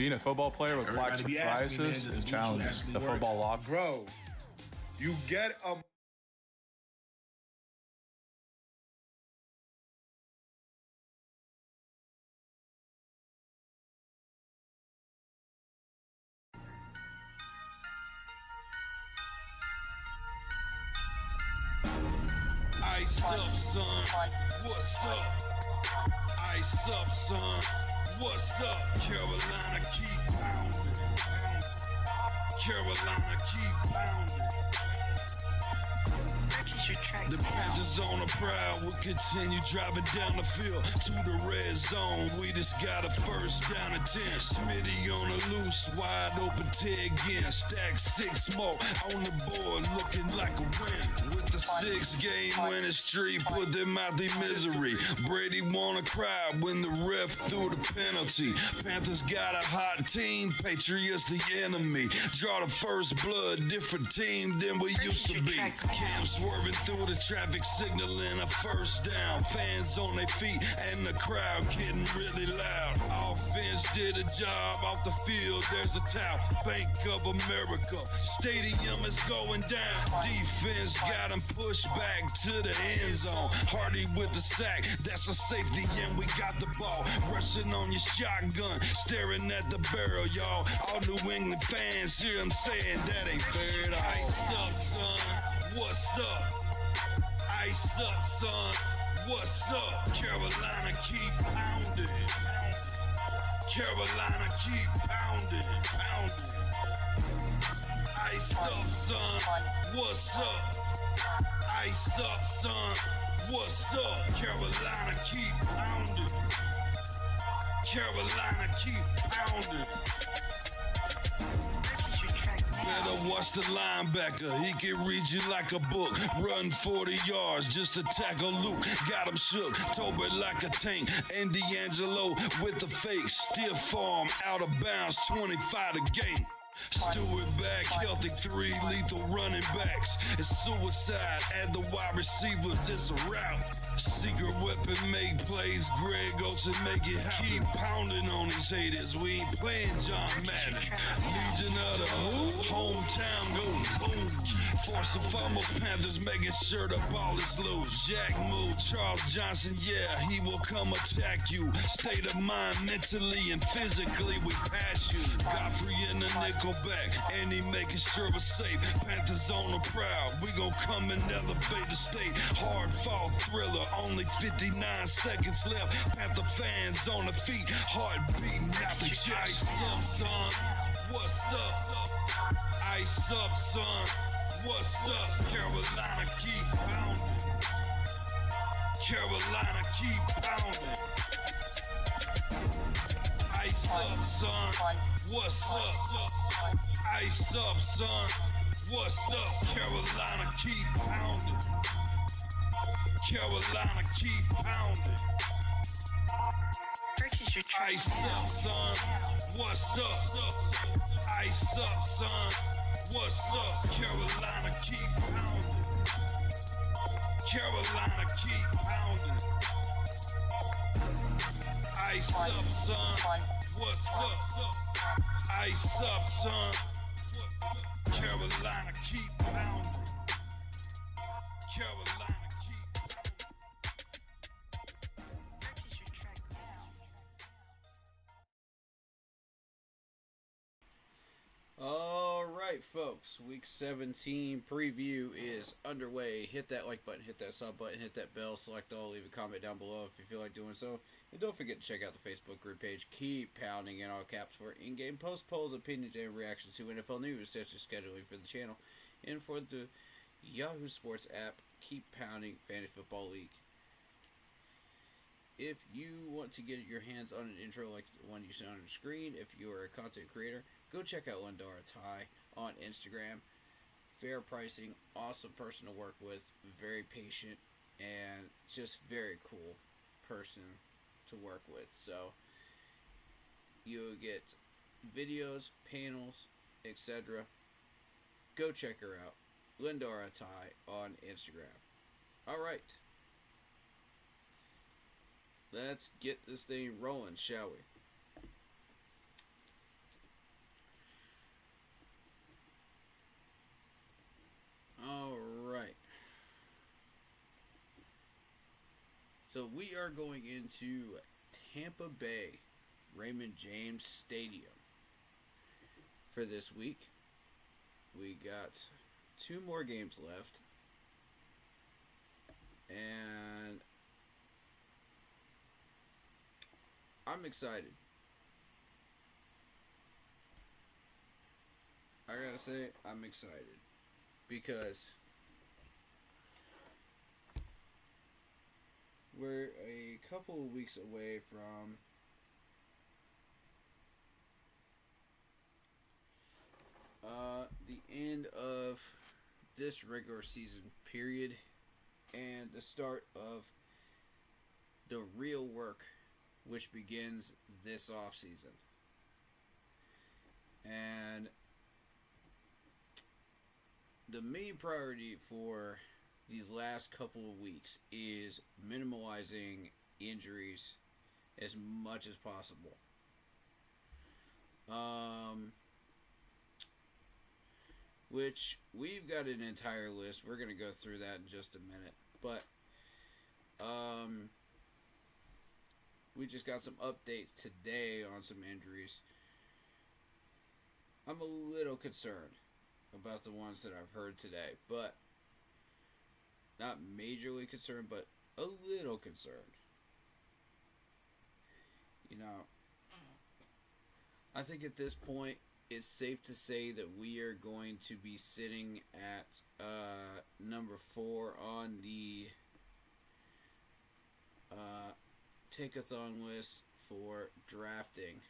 being a football player with black biases is challenging. The football locker. Bro, you get a... Ice up, son. What's up? Ice up, son. What's up? Carolina, keep pounding. Carolina, keep pounding. The Panthers on a prowl will continue driving down the field to the red zone. We just got a first down and 10. Smitty on the loose, wide open Ted again. Stack 6 more on the board, looking like a win. With the 6-game winning streak, put them out their misery. Brady wanna cry when the ref threw the penalty. Panthers got a hot team, Patriots the enemy. Draw the first blood, different team than we used to be. Cam swerving through the traffic signal in a first down. Fans on their feet and the crowd getting really loud. Offense did a job off the field. There's a towel. Bank of America. Stadium is going down. Defense got them pushed back to the end zone. Hardy with the sack. That's a safety and we got the ball. Rushing on your shotgun. Staring at the barrel, y'all. All New England fans hear them saying that ain't fair at all. Ice up, son. What's up? Ice up, son. What's up? Carolina, keep pounding. Carolina, keep pounding. Ice up, son. What's up? Ice up, son. What's up? Carolina, keep pounding. Carolina, keep pounding. Better watch the linebacker, he can read you like a book. Run 40 yards just to tackle Luke. Got him shook, Toby like a tank. And D'Angelo with the fake. Stiff arm, out of bounds, 25 to game. Stewart back, healthy 3 lethal running backs. It's suicide, add the wide receivers, it's a rout. Secret weapon, make plays, Greg Olsen make it happen. Keep pounding on these haters, we ain't playing John Madden. Legion of the hometown go boom. Force and fumbles, Panthers making sure the ball is loose. Jack move, Charles Johnson, yeah, he will come attack you. State of mind, mentally and physically, we pass you. Godfrey in the nickel back, and he making sure we're safe. Panthers on the prowl, we gon' come and elevate the state. Hard fought thriller, only 59 seconds left. Panther fans on the feet, heart beating out the chest. Ice up, son. What's up? Ice up, son. What's up? Carolina, keep pounding. Carolina, keep pounding. Ice up, son. What's up? Ice up, son. What's up? Carolina, keep pounding. Carolina, keep pounding. Ice up, son. What's up? Ice up, son. What's up? Carolina, keep pounding. Carolina, keep pounding. Ice up, son. What's up? Ice up, son. Carolina, keep pounding. Carolina, keep pounding. All right, folks. Week 17 preview is underway. Hit that like button, hit that sub button, hit that bell, select all, leave a comment down below if you feel like doing so. And don't forget to check out the Facebook group page. Keep pounding in all caps for in-game post polls, opinions, and reactions to NFL news, such as scheduling for the channel. And for the Yahoo Sports app, Keep Pounding Fantasy Football League. If you want to get your hands on an intro like the one you see on the screen, if you are a content creator, go check out Lindara Ty on Instagram. Fair pricing, awesome person to work with, very patient, and just very cool person to work with. So you'll get videos, panels, etc. Go check her out. Lindara Ty on Instagram. Alright. Let's get this thing rolling, shall we? All right. So we are going into Tampa Bay Raymond James Stadium for this week. We got 2 more games left. And I'm excited. I gotta say, I'm excited. Because we're a couple of weeks away from the end of this regular season period and the start of the real work, which begins this off season. And the main priority for these last couple of weeks is minimizing injuries as much as possible. Which we've got an entire list. We're going to go through that in just a minute. But we just got some updates today on some injuries. I'm a little concerned about the ones that I've heard today, but not majorly concerned, but a little concerned. You know, I think at this point it's safe to say that we are going to be sitting at number 4 on the take-a-thon list for drafting.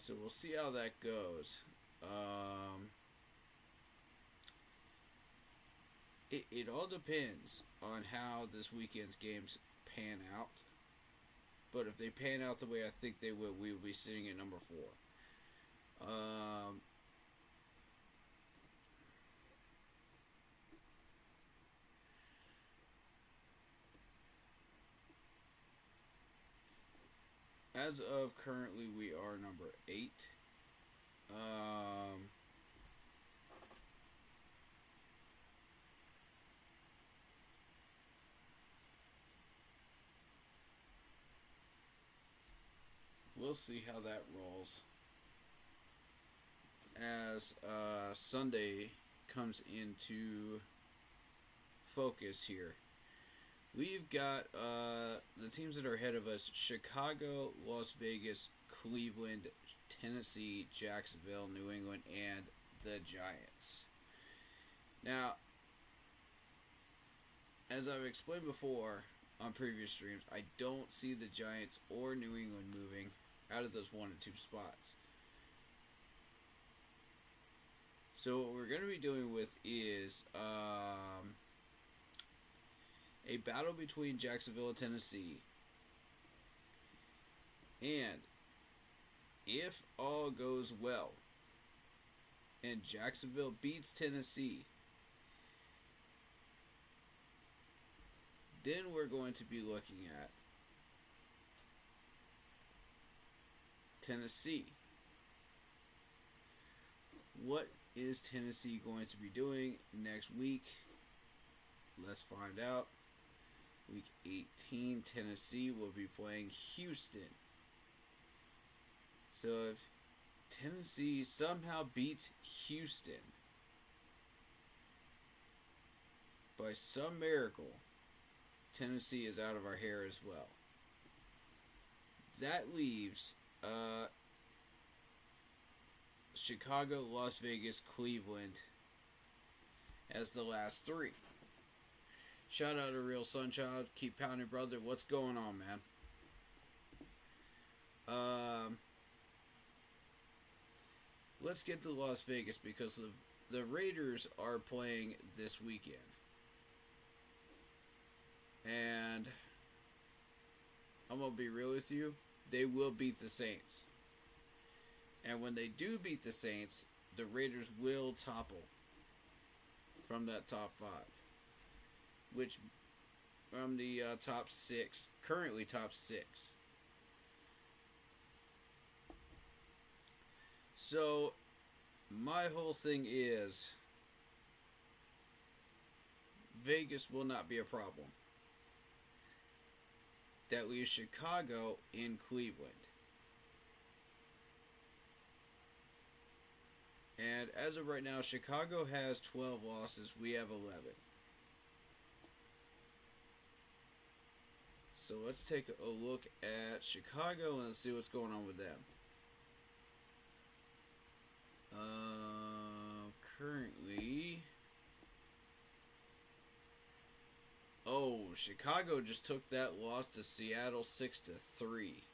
So we'll see how that goes. It all depends on how this weekend's games pan out. But if they pan out the way I think they will, we will be sitting at number 4. As of currently, we are number 8. We'll see how that rolls as Sunday comes into focus here. We've got the teams that are ahead of us: Chicago, Las Vegas, Cleveland, Tennessee, Jacksonville, New England, and the Giants. Now, as I've explained before on previous streams, I don't see the Giants or New England moving out of those 1 and 2 spots. So what we're going to be doing with is a battle between Jacksonville and Tennessee. And if all goes well and Jacksonville beats Tennessee, then we're going to be looking at Tennessee. What is Tennessee going to be doing next week? Let's find out. Week 18, Tennessee will be playing Houston. So if Tennessee somehow beats Houston by some miracle, Tennessee is out of our hair as well. That leaves Chicago, Las Vegas, Cleveland as the last 3. Shout out to Real Sunchild. Keep pounding, brother. What's going on, man? Let's get to Las Vegas because the Raiders are playing this weekend. And I'm going to be real with you. They will beat the Saints. And when they do beat the Saints, the Raiders will topple from that top 5. Which, from the top 6, currently top 6. So, my whole thing is Vegas will not be a problem. That leaves Chicago in Cleveland. And as of right now, Chicago has 12 losses. We have 11. So let's take a look at Chicago and see what's going on with them. Currently... Oh, Chicago just took that loss to Seattle 6-3.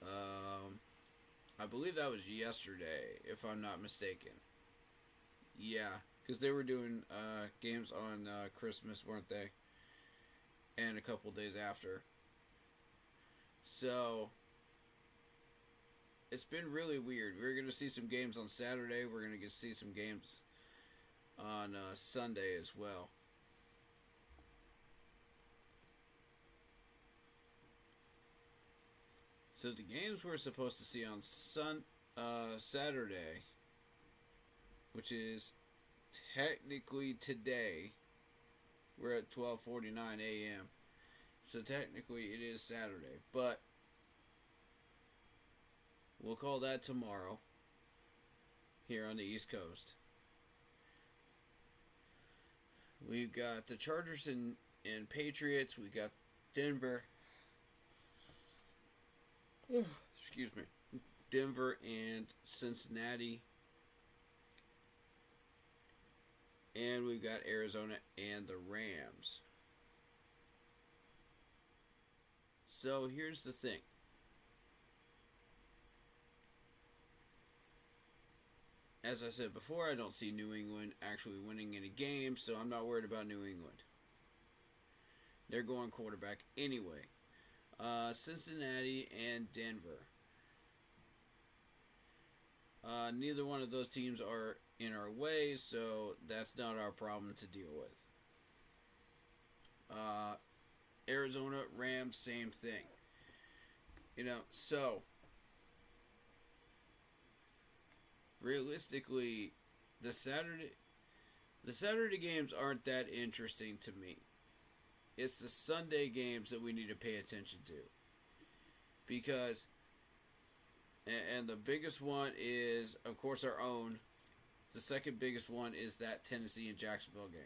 I believe that was yesterday, if I'm not mistaken. Yeah, because they were doing games on Christmas, weren't they? And a couple days after. So, it's been really weird. We're going to see some games on Saturday. We're going to see some games on Sunday as well. So the games we're supposed to see on Saturday, which is technically today, we're at 12:49 a.m. So technically it is Saturday, but we'll call that tomorrow here on the East Coast. We've got the Chargers and Patriots. We got Denver. Excuse me. Denver and Cincinnati. And we've got Arizona and the Rams. So here's the thing. As I said before, I don't see New England actually winning any games, so I'm not worried about New England. They're going quarterback anyway. Cincinnati and Denver. Neither one of those teams are in our way, so that's not our problem to deal with. Arizona, Rams, same thing. So realistically, the Saturday games aren't that interesting to me. It's the Sunday games that we need to pay attention to. Because, and the biggest one is, of course, our own. The second biggest one is that Tennessee and Jacksonville game.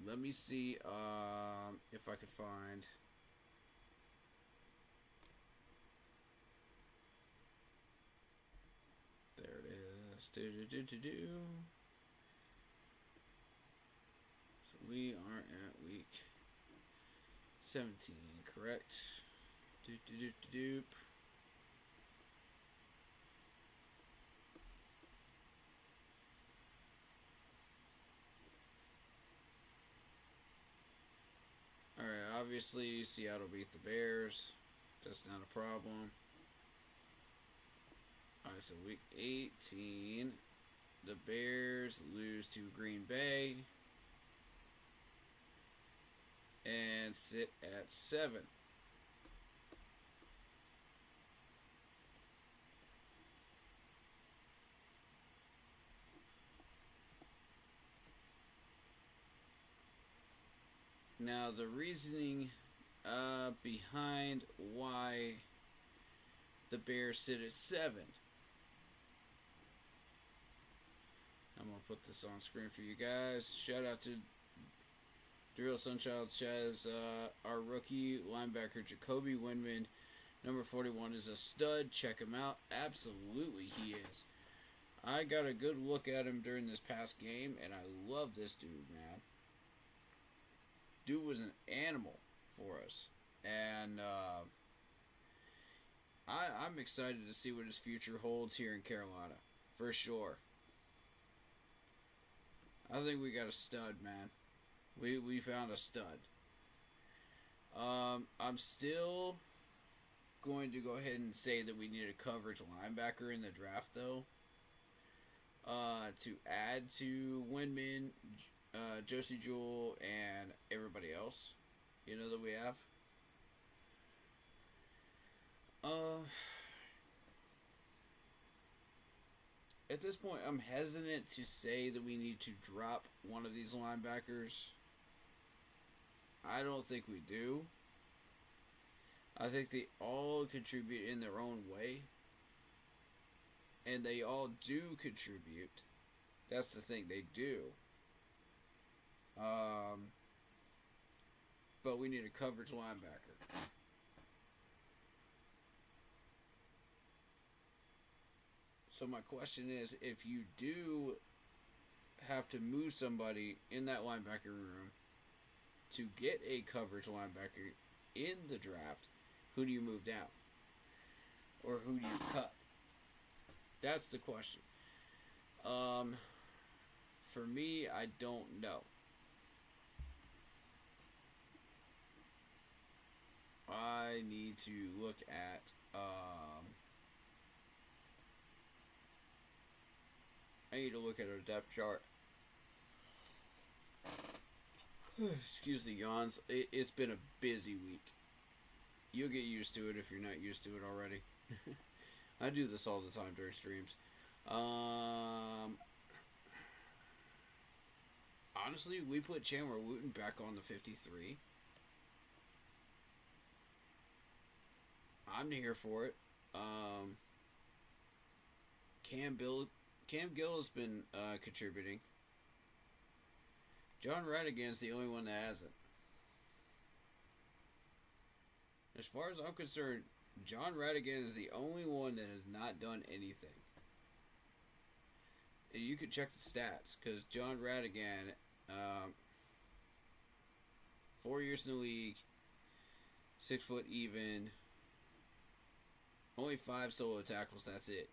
Let me see if I could find... There it is. We are at week 17, correct? Doop. Alright, obviously Seattle beat the Bears. That's not a problem. Alright, so week 18, the Bears lose to Green Bay and sit at 7. Now, the reasoning behind why the Bears sit at 7. I'm going to put this on screen for you guys. Shout out to Drill Sunchild Chaz, our rookie linebacker Jacoby Windman, number 41, is a stud. Check him out. Absolutely, he is. I got a good look at him during this past game, and I love this dude, man. Dude was an animal for us, and I'm excited to see what his future holds here in Carolina, for sure. I think we got a stud, man. We found a stud. I'm still going to go ahead and say that we need a coverage linebacker in the draft, though. To add to Windman, Josie Jewell, and everybody else, that we have. at this point, I'm hesitant to say that we need to drop one of these linebackers. I don't think we do. I think they all contribute in their own way. And they all do contribute. That's the thing, they do. But we need a coverage linebacker. So my question is, if you do have to move somebody in that linebacker room to get a coverage linebacker in the draft, who do you move down? Or who do you cut? That's the question. For me, I don't know. I need to look at our depth chart. Excuse the yawns. It's been a busy week. You'll get used to it if you're not used to it already. I do this all the time during streams. Honestly, we put Chandler Wooten back on the 53. I'm here for it. Cam Gill has been contributing. John Radigan's the only one that hasn't. As far as I'm concerned, John Radigan is the only one that has not done anything. And you can check the stats, because John Radigan, 4 years in the league, 6 foot even, only 5 solo tackles, that's it.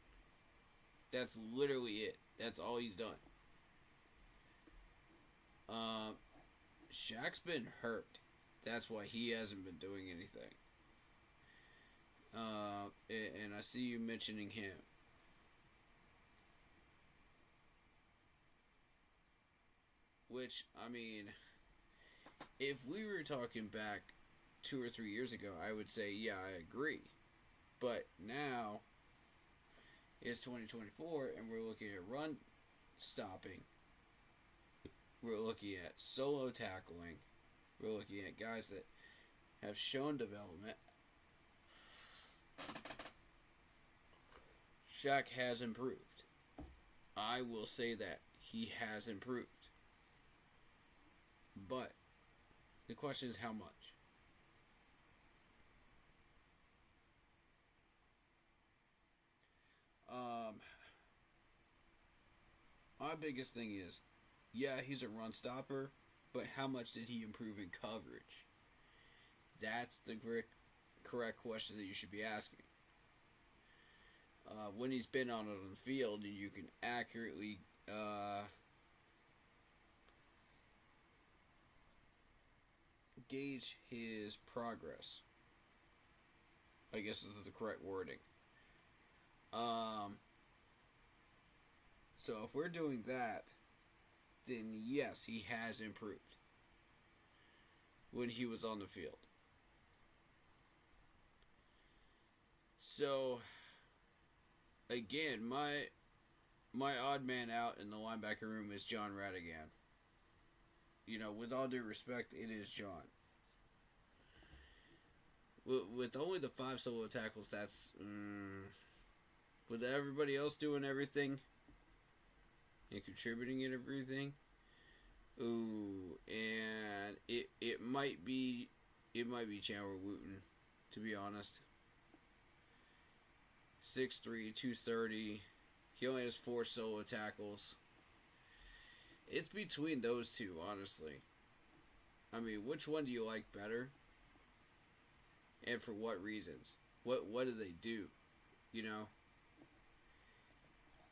That's literally it. That's all he's done. Shaq's been hurt. That's why he hasn't been doing anything. And I see you mentioning him. Which, I mean, if we were talking back 2 or 3 years ago, I would say, yeah, I agree. But now, it's 2024, and we're looking at run stopping. We're looking at solo tackling. We're looking at guys that have shown development. Shaq has improved. I will say that. He has improved. But the question is how much? My biggest thing is, yeah, he's a run stopper, but how much did he improve in coverage? That's the correct question that you should be asking. When he's been on the field, and you can accurately gauge his progress. I guess this is the correct wording. So if we're doing that, then yes, he has improved when he was on the field. So again, my odd man out in the linebacker room is John Radigan. You know, with all due respect, it is John. With only the 5 solo tackles, that's with everybody else doing everything and contributing and everything. Ooh, and it might be Chandler Wooten, to be honest. 6'3", 230. He only has 4 solo tackles. It's between those two, honestly. I mean, which one do you like better? And for what reasons? What do they do? You know?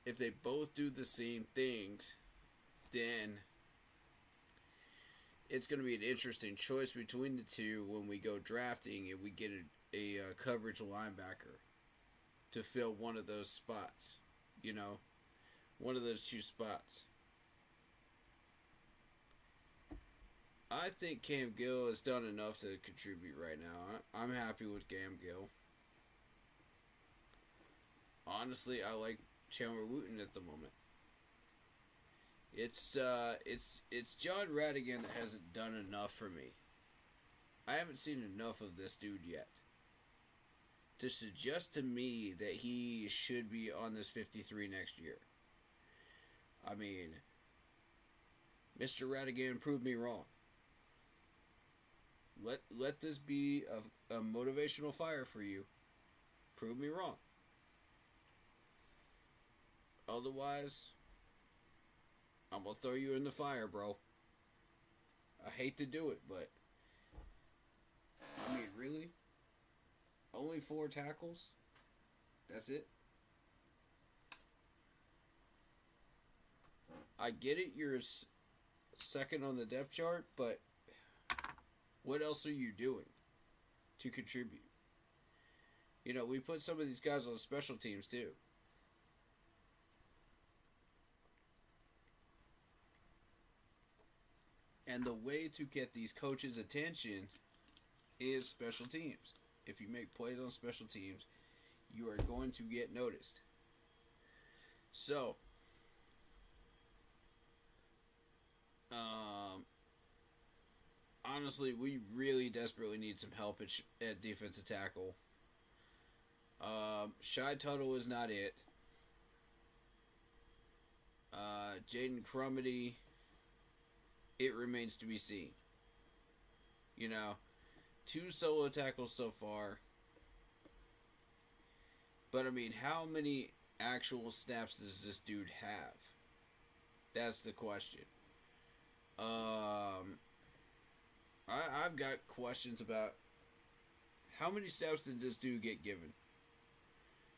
If they both do the same things, then it's going to be an interesting choice between the two when we go drafting and we get a coverage linebacker to fill one of those spots. You know? One of those 2 spots. I think Cam Gill has done enough to contribute right now. I'm happy with Cam Gill. Honestly, I like Chandler Wooten at the moment. It's John Radigan that hasn't done enough for me. I haven't seen enough of this dude yet to suggest to me that he should be on this 53 next year. I mean, Mr. Radigan proved me wrong. Let this be a motivational fire for you. Prove me wrong. Otherwise, I'm gonna throw you in the fire, bro. I hate to do it, but I mean, really? Only 4 tackles? That's it? I get it, you're second on the depth chart, but what else are you doing to contribute? You know, we put some of these guys on special teams too. And the way to get these coaches' attention is special teams. If you make plays on special teams, you are going to get noticed. So, honestly, we really desperately need some help at defensive tackle. Shy Tuttle is not it. Jaden Crumity, it remains to be seen. You know, 2 solo tackles so far. But, I mean, how many actual snaps does this dude have? That's the question. I've got questions about how many snaps did this dude get given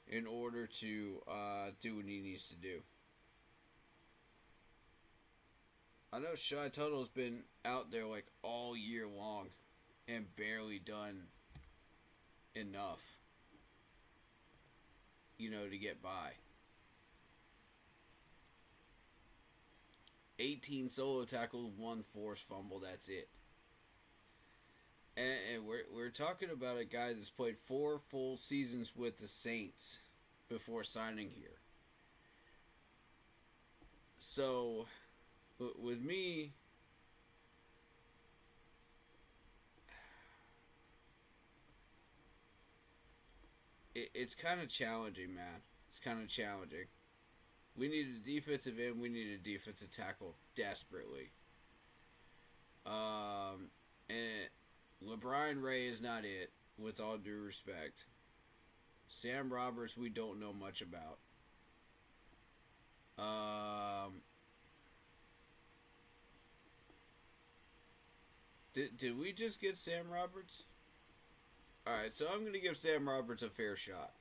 in order to do what he needs to do. I know Shy Tuttle's been out there like all year long and barely done enough, you know, to get by. 18 solo tackles, 1 forced fumble, that's it. And we're talking about a guy that's played 4 full seasons with the Saints before signing here. So, with me, it's kind of challenging, man. It's kind of challenging. We need a defensive end. We need a defensive tackle desperately. And LeBron Ray is not it, with all due respect. Sam Roberts, we don't know much about. Did we just get Sam Roberts? Alright, so I'm going to give Sam Roberts a fair shot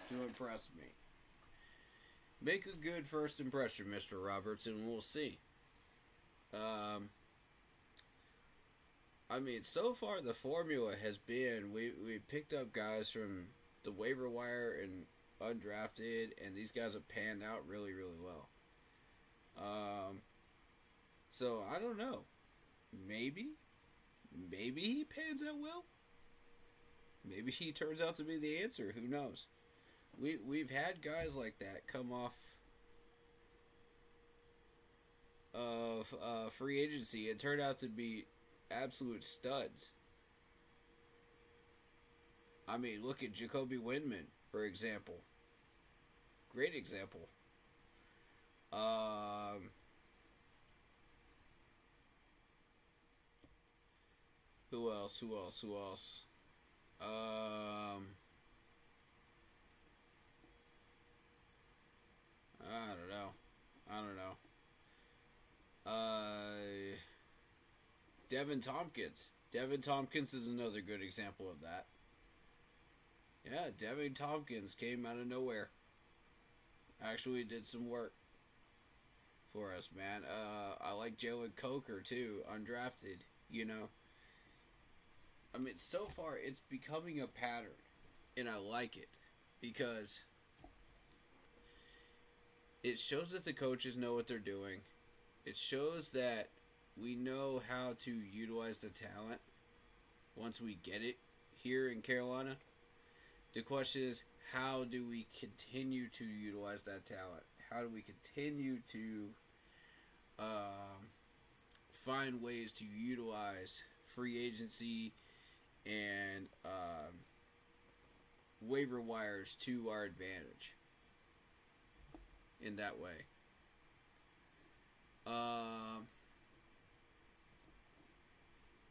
to impress me. Make a good first impression, Mr. Roberts, and we'll see. I mean, so far the formula has been we picked up guys from the waiver wire and undrafted, and these guys have panned out really, really well. So I don't know. Maybe he pans out well. Maybe he turns out to be the answer. Who knows? We've had guys like that come off of free agency and turned out to be absolute studs. I mean, look at Jacoby Windman, for example. Great example. Who else? I don't know. Devin Tompkins. Devin Tompkins is another good example of that. Yeah, Devin Tompkins came out of nowhere. Actually did some work for us, man. I like Jalen Coker, too, undrafted, you know. I mean, so far, it's becoming a pattern, and I like it, because it shows that the coaches know what they're doing. It shows that we know how to utilize the talent once we get it here in Carolina. The question is, how do we continue to utilize that talent? How do we continue to find ways to utilize free agency and waiver wires to our advantage in that way?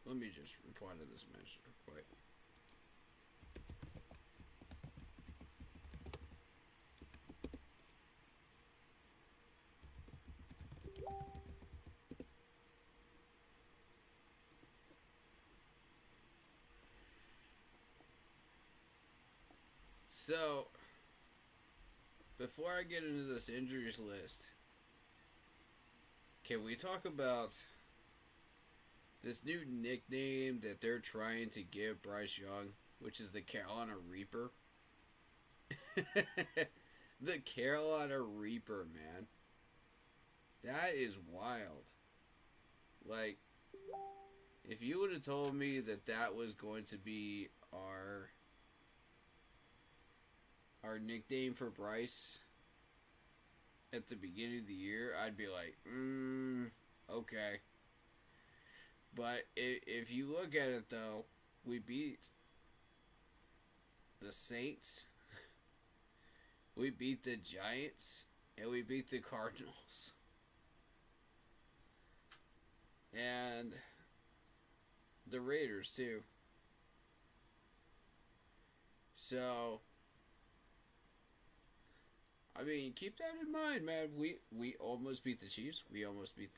Let me just reply to this message real quick. So, before I get into this injuries list, can we talk about this new nickname that they're trying to give Bryce Young, which is the Carolina Reaper? The Carolina Reaper, man. That is wild. Like, if you would have told me that that was going to be our nickname for Bryce at the beginning of the year, I'd be like, okay. But if you look at it, though, we beat the Saints, we beat the Giants, and we beat the Cardinals. And the Raiders, too. So, I mean, keep that in mind, man. We almost beat the Chiefs. We almost beat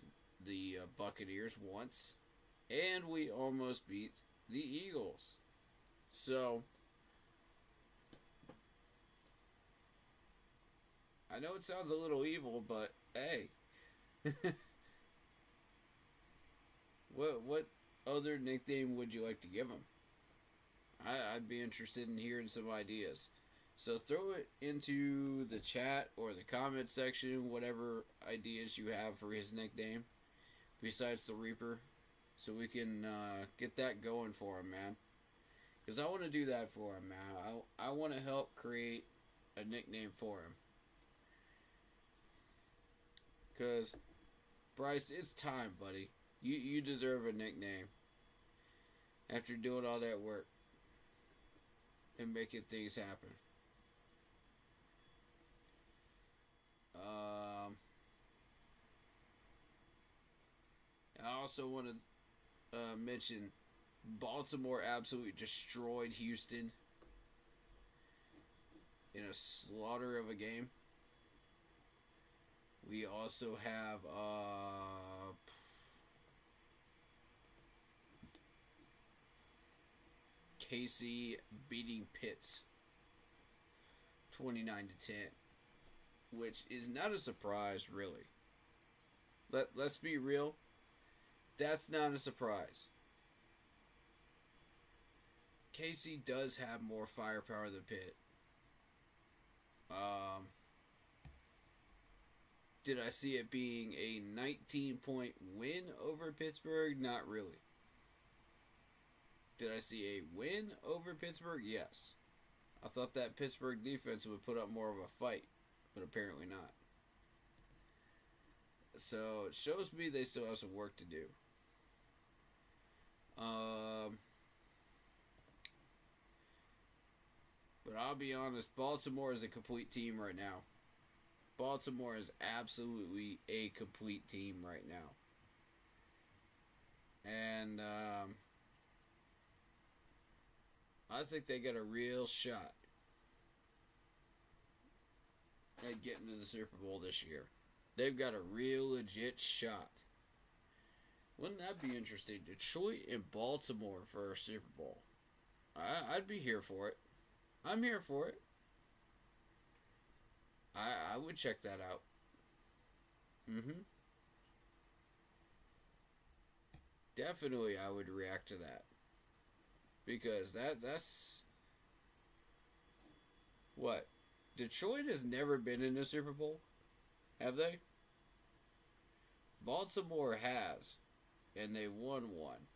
the Buccaneers once. And we almost beat the Eagles. So, I know it sounds a little evil, but hey. What other nickname would you like to give him? I'd be interested in hearing some ideas. So throw it into the chat or the comment section, whatever ideas you have for his nickname, besides the Reaper, so we can get that going for him, man. Because I want to do that for him, man. I want to help create a nickname for him. Because, Bryce, it's time, buddy. You deserve a nickname. After doing all that work and making things happen. I also want to mention Baltimore absolutely destroyed Houston in a slaughter of a game. We also have KC beating Pitts 29-10, which is not a surprise, really. Let's be real. That's not a surprise. KC does have more firepower than Pitt. Did I see it being a 19-point win over Pittsburgh? Not really. Did I see a win over Pittsburgh? Yes. I thought that Pittsburgh defense would put up more of a fight, but apparently not. So it shows me they still have some work to do. But I'll be honest, Baltimore is a complete team right now. Baltimore is absolutely a complete team right now. And I think they got a real shot at getting to the Super Bowl this year. They've got a real legit shot. Wouldn't that be interesting? Detroit and Baltimore for a Super Bowl. I'd be here for it. I'm here for it. I would check that out. Definitely I would react to that. Because that's... What? Detroit has never been in a Super Bowl? Have they? Baltimore has. And they won one.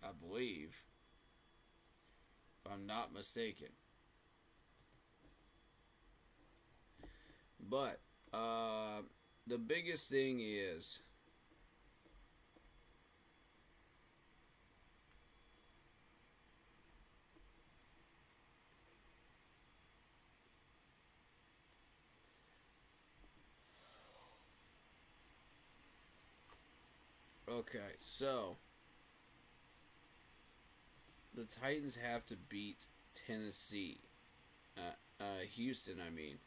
I believe. If I'm not mistaken. But the biggest thing is okay, so the Titans have to beat Tennessee, Houston, I mean,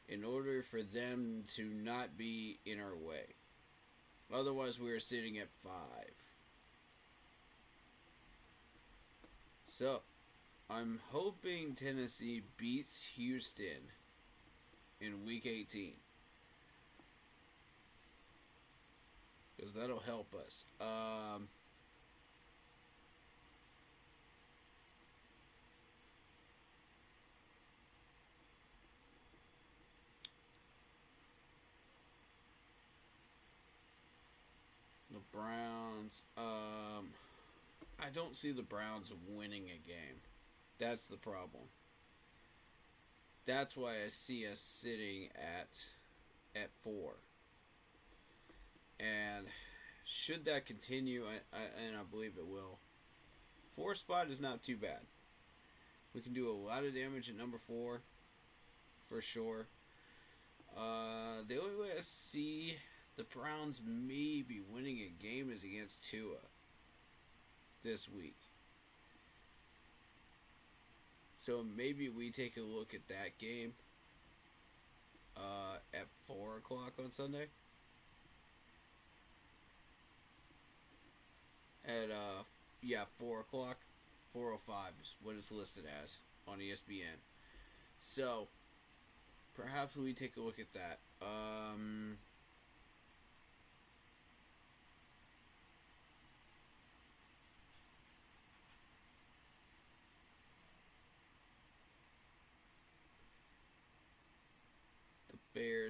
in order for them to not be in our way. Otherwise, we are sitting at 5. So, I'm hoping Tennessee beats Houston in Week 18. Because that'll help us. The Browns, I don't see the Browns winning a game. That's the problem. That's why I see us sitting at 4. And should that continue, and I believe it will, 4 spot is not too bad. We can do a lot of damage at number 4, for sure. The only way I see the Browns maybe winning a game is against Tua this week. So maybe we take a look at that game at 4 o'clock on Sunday. At 4 o'clock, 4:05 is what it's listed as on ESPN. So perhaps we take a look at that.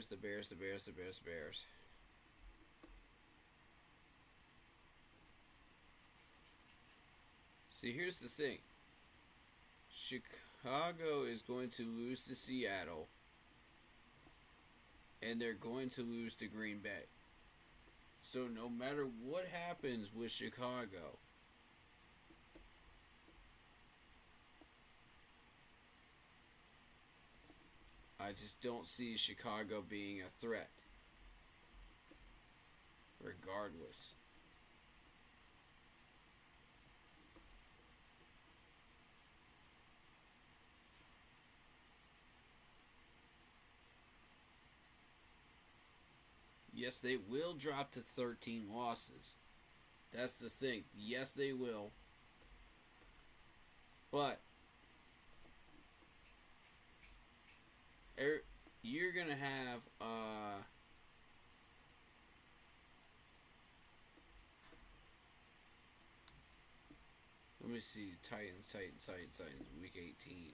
The Bears. See, here's the thing. Chicago is going to lose to Seattle, and they're going to lose to Green Bay. So no matter what happens with Chicago, I just don't see Chicago being a threat. Regardless. Yes, they will drop to 13 losses. That's the thing. Yes, they will. But you're going to have let me see. Titans, week 18.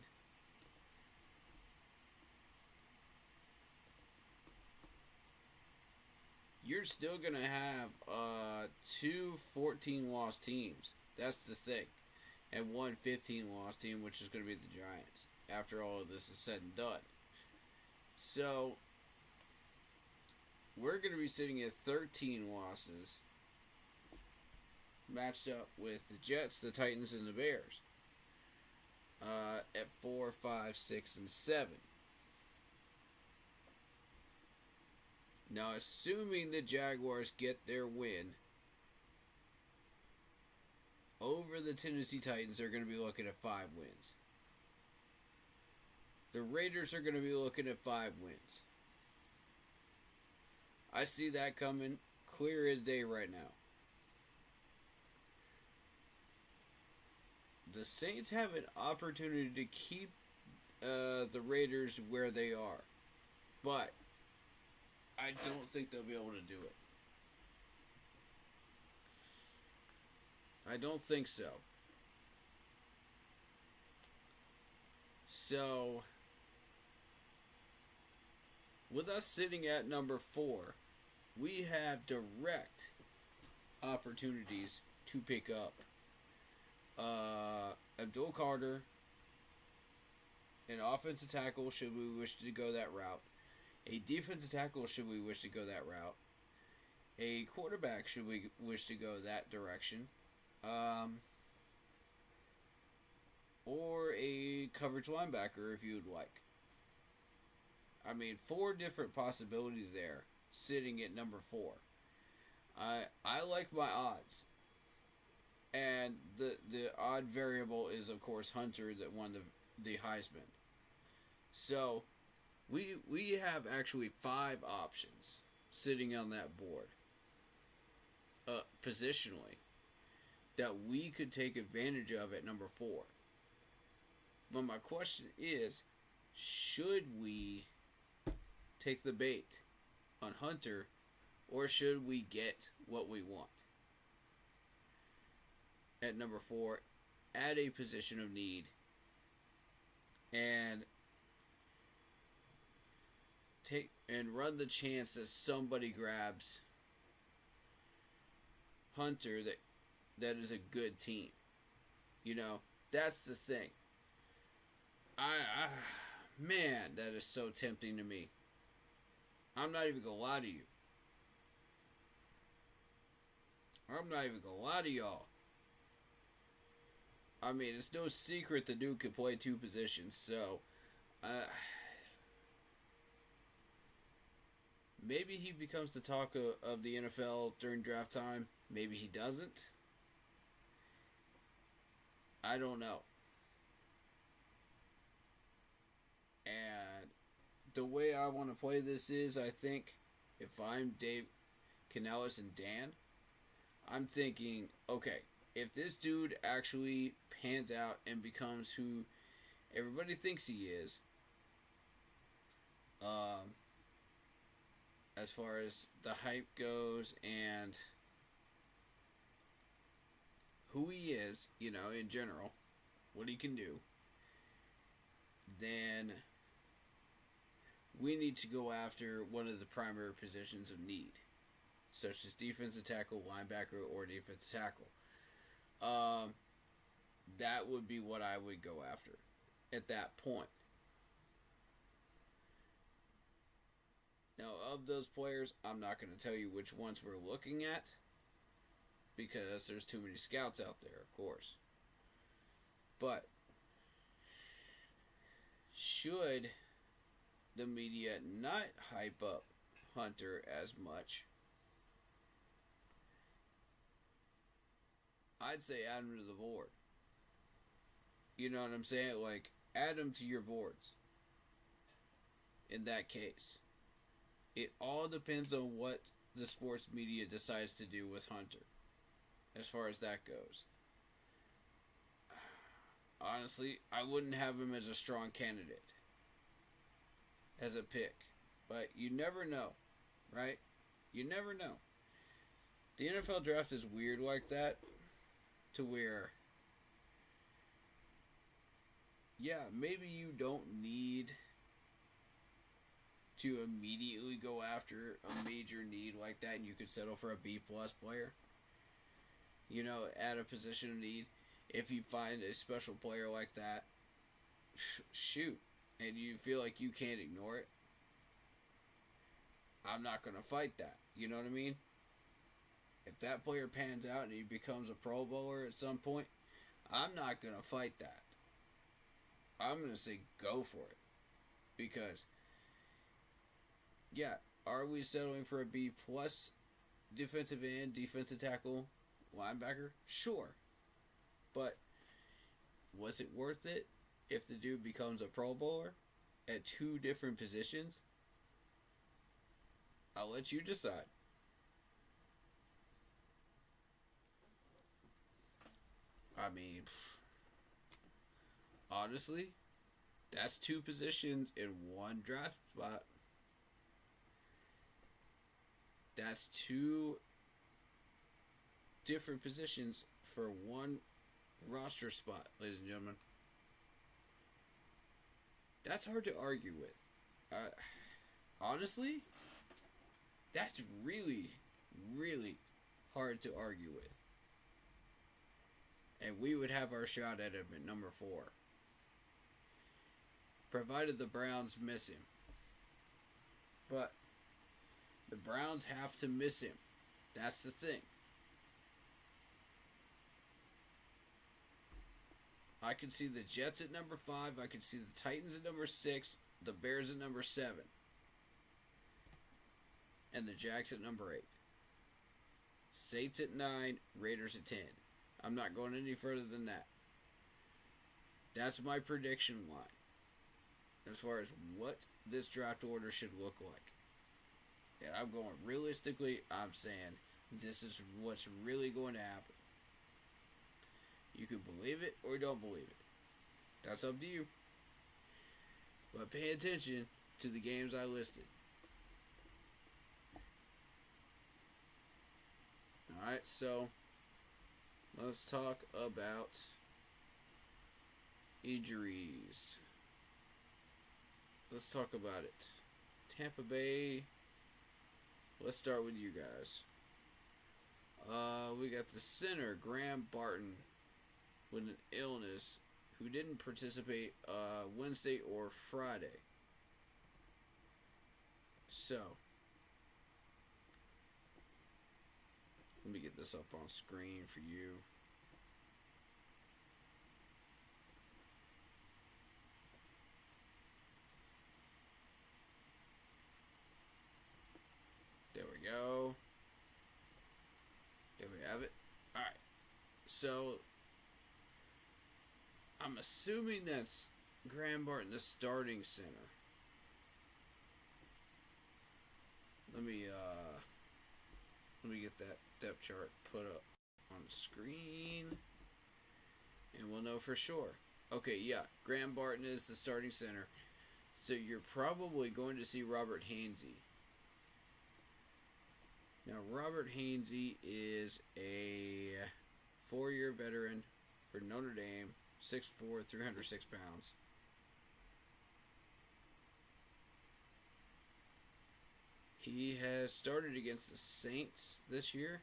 You're still going to have 2 14-loss teams. That's the thing. And 1 15-loss team, which is going to be the Giants, after all of this is said and done. So, we're going to be sitting at 13 losses, matched up with the Jets, the Titans, and the Bears at 4, 5, 6, and 7. Now, assuming the Jaguars get their win over the Tennessee Titans, they're going to be looking at 5 wins. The Raiders are going to be looking at 5 wins. I see that coming clear as day right now. The Saints have an opportunity to keep the Raiders where they are. But I don't think they'll be able to do it. I don't think so. So, with us sitting at number 4, we have direct opportunities to pick up Abdul Carter, an offensive tackle, should we wish to go that route, A defensive tackle, should we wish to go that route. A quarterback, should we wish to go that direction. Or a coverage linebacker, if you'd like. I mean, 4 different possibilities there, sitting at number 4. I like my odds. And the odd variable is, of course, Hunter that won the Heisman. So, we have actually 5 options sitting on that board, positionally, that we could take advantage of at number 4. But my question is, should we take the bait on Hunter, or should we get what we want at number 4 at a position of need and run the chance that somebody grabs Hunter that is a good team? You know, that's the thing. Man, that is so tempting to me. I'm not even gonna lie to you. I'm not even gonna lie to y'all. I mean, it's no secret the dude can play 2 positions, so maybe he becomes the talk of the NFL during draft time. Maybe he doesn't. I don't know. And the way I want to play this is, I think, if I'm Dave Canellis and Dan, I'm thinking, okay, if this dude actually pans out and becomes who everybody thinks he is, as far as the hype goes and who he is, you know, in general, what he can do, then we need to go after one of the primary positions of need, such as defensive tackle, linebacker, or defensive tackle. That would be what I would go after at that point. Now, of those players, I'm not going to tell you which ones we're looking at, because there's too many scouts out there, of course. But should the media not hype up Hunter as much, I'd say add him to the board. You know what I'm saying? Like, add him to your boards. In that case. It all depends on what the sports media decides to do with Hunter, as far as that goes. Honestly, I wouldn't have him as a strong candidate, as a pick. But you never know, right? You never know. The NFL draft is weird like that, to where, yeah, maybe you don't need to immediately go after a major need like that, and you could settle for a B-plus player, you know, at a position of need. If you find a special player like that, shoot, and you feel like you can't ignore it, I'm not going to fight that. You know what I mean? If that player pans out and he becomes a Pro Bowler at some point, I'm not going to fight that. I'm going to say go for it. Because, yeah, are we settling for a B-plus defensive end, defensive tackle, linebacker? Sure. But was it worth it if the dude becomes a Pro Bowler at 2 different positions? I'll let you decide. I mean, honestly, that's 2 positions in 1 draft spot. That's 2 different positions for 1 roster spot, ladies and gentlemen. That's hard to argue with. Honestly, that's really, really hard to argue with. And we would have our shot at him at number 4. Provided the Browns miss him. But the Browns have to miss him. That's the thing. I can see the Jets at number 5. I can see the Titans at number 6. The Bears at number 7. And the Jags at number 8. Saints at 9. Raiders at 10. I'm not going any further than that. That's my prediction line. As far as what this draft order should look like. And I'm going realistically, I'm saying this is what's really going to happen. You can believe it or don't believe it. That's up to you. But pay attention to the games I listed. Alright, so let's talk about injuries. Let's talk about it. Tampa Bay. Let's start with you guys. We got the center, Graham Barton, with an illness, who didn't participate Wednesday or Friday. So, let me get this up on screen for you. There we go. There we have it. Alright. So, I'm assuming that's Graham Barton, the starting center. Let me get that depth chart put up on the screen, and we'll know for sure. Okay, yeah, Graham Barton is the starting center. So you're probably going to see Robert Hainsey. Now, Robert Hainsey is a 4-year veteran for Notre Dame, 6'4", 306 pounds. He has started against the Saints this year.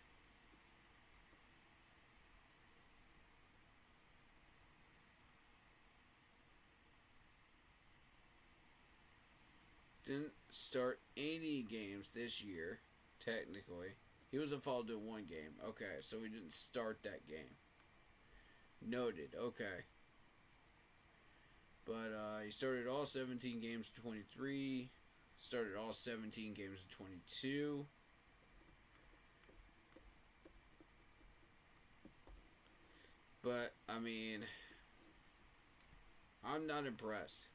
Didn't start any games this year, technically. He was involved in one game. Okay, so he didn't start that game. Noted. Okay. But he started all 17 games in 23. Started all 17 games in 22. But, I mean, I'm not impressed.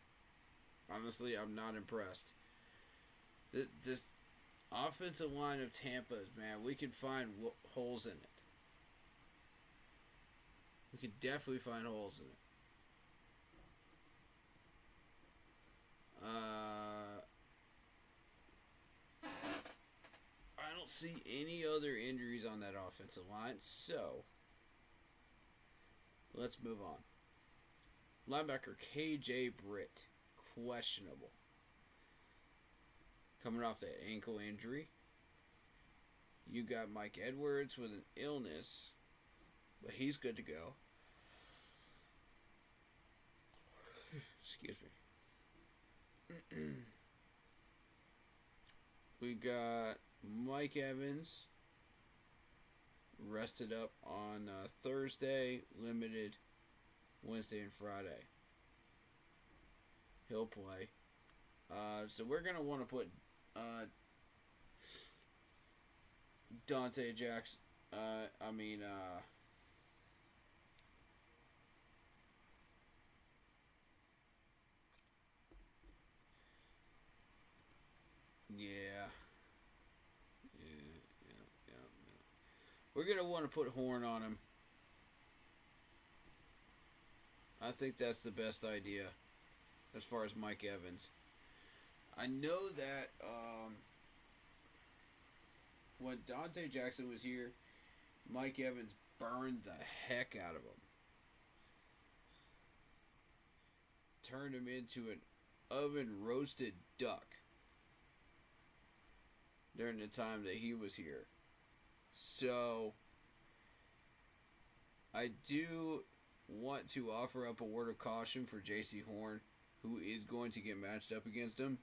Honestly, I'm not impressed. This offensive line of Tampa's, man, we can find holes in it. We could definitely find holes in it. I don't see any other injuries on that offensive line, so let's move on. Linebacker KJ Britt, questionable. Coming off that ankle injury. You got Mike Edwards with an illness, but he's good to go. Excuse me. We got Mike Evans rested up on Thursday, limited Wednesday and Friday. He'll play. So we're going to want to put Dante Jackson, Yeah. We're going to want to put Horn on him. I think that's the best idea as far as Mike Evans. I know that when Dante Jackson was here, Mike Evans burned the heck out of him. Turned him into an oven-roasted duck during the time that he was here. So, I do want to offer up a word of caution for J.C. Horn, who is going to get matched up against him.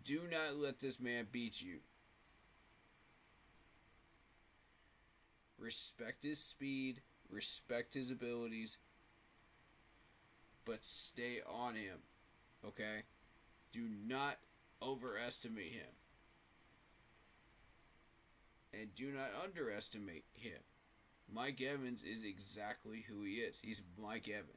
Do not let this man beat you. Respect his speed, respect his abilities, but stay on him, okay? Do not overestimate him. And do not underestimate him. Mike Evans is exactly who he is. He's Mike Evans.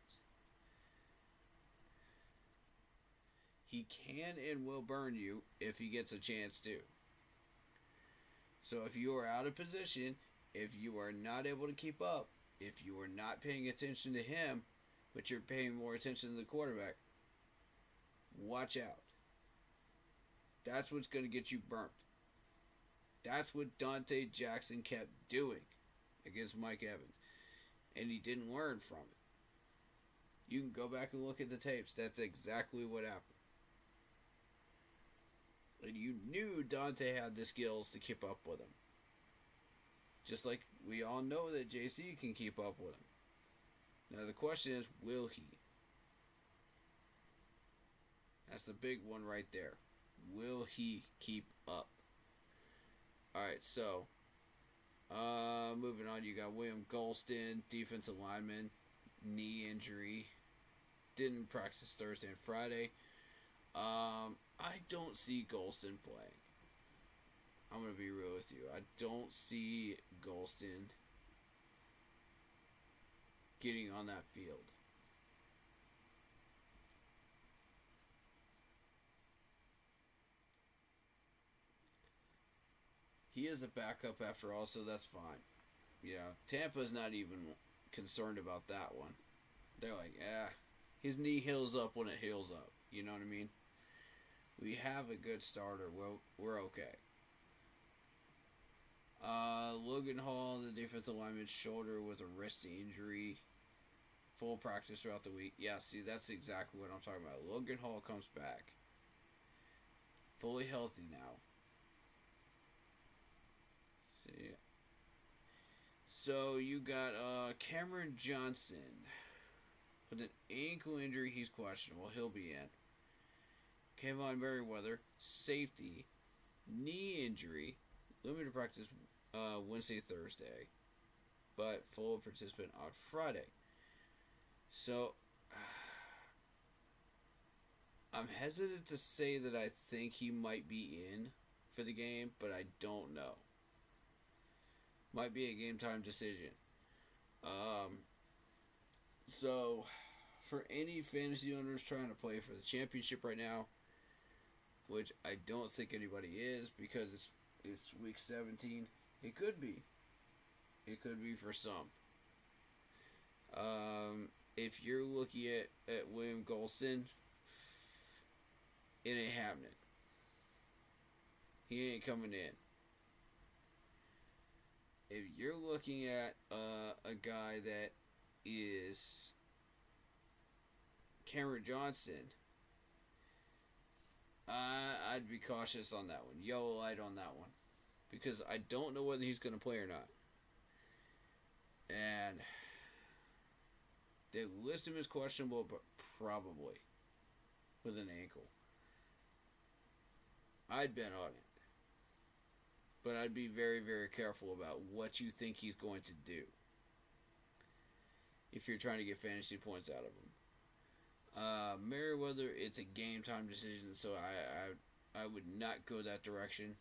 He can and will burn you if he gets a chance to. So if you are out of position, if you are not able to keep up, if you are not paying attention to him, but you're paying more attention to the quarterback, watch out. That's what's going to get you burnt. That's what Dante Jackson kept doing against Mike Evans. And he didn't learn from it. You can go back and look at the tapes. That's exactly what happened. And you knew Dante had the skills to keep up with him. Just like we all know that JC can keep up with him. Now the question is, will he? That's the big one right there. Will he keep up? Alright, so moving on, you got William Golston, defensive lineman, knee injury. Didn't practice Thursday and Friday. I don't see Golston playing. I'm going to be real with you. I don't see Golston getting on that field. He is a backup after all, so that's fine. Yeah, Tampa's not even concerned about that one. They're like, his knee heals up when it heals up. You know what I mean? We have a good starter. Well, we're okay. Logan Hall, the defensive lineman's shoulder with a wrist injury. Full practice throughout the week. Yeah, see, that's exactly what I'm talking about. Logan Hall comes back. Fully healthy now. See. So you got Cameron Johnson with an ankle injury. He's questionable. He'll be in. Kevon Merriweather, safety, knee injury, limited practice Wednesday, Thursday, but full participant on Friday. So I'm hesitant to say that I think he might be in for the game, but I don't know. Might be a game time decision. So for any fantasy owners trying to play for the championship right now, which I don't think anybody is because it's week 17, it could be. It could be for some. If you're looking at William Golston, it ain't happening. He ain't coming in. If you're looking at a guy that is Cameron Johnson, I'd be cautious on that one. Yellow light on that one. Because I don't know whether he's going to play or not. And they list him as questionable, but probably with an ankle. I'd bet on it. But I'd be very, very careful about what you think he's going to do if you're trying to get fantasy points out of him. Merriweather, it's a game time decision, so I would not go that direction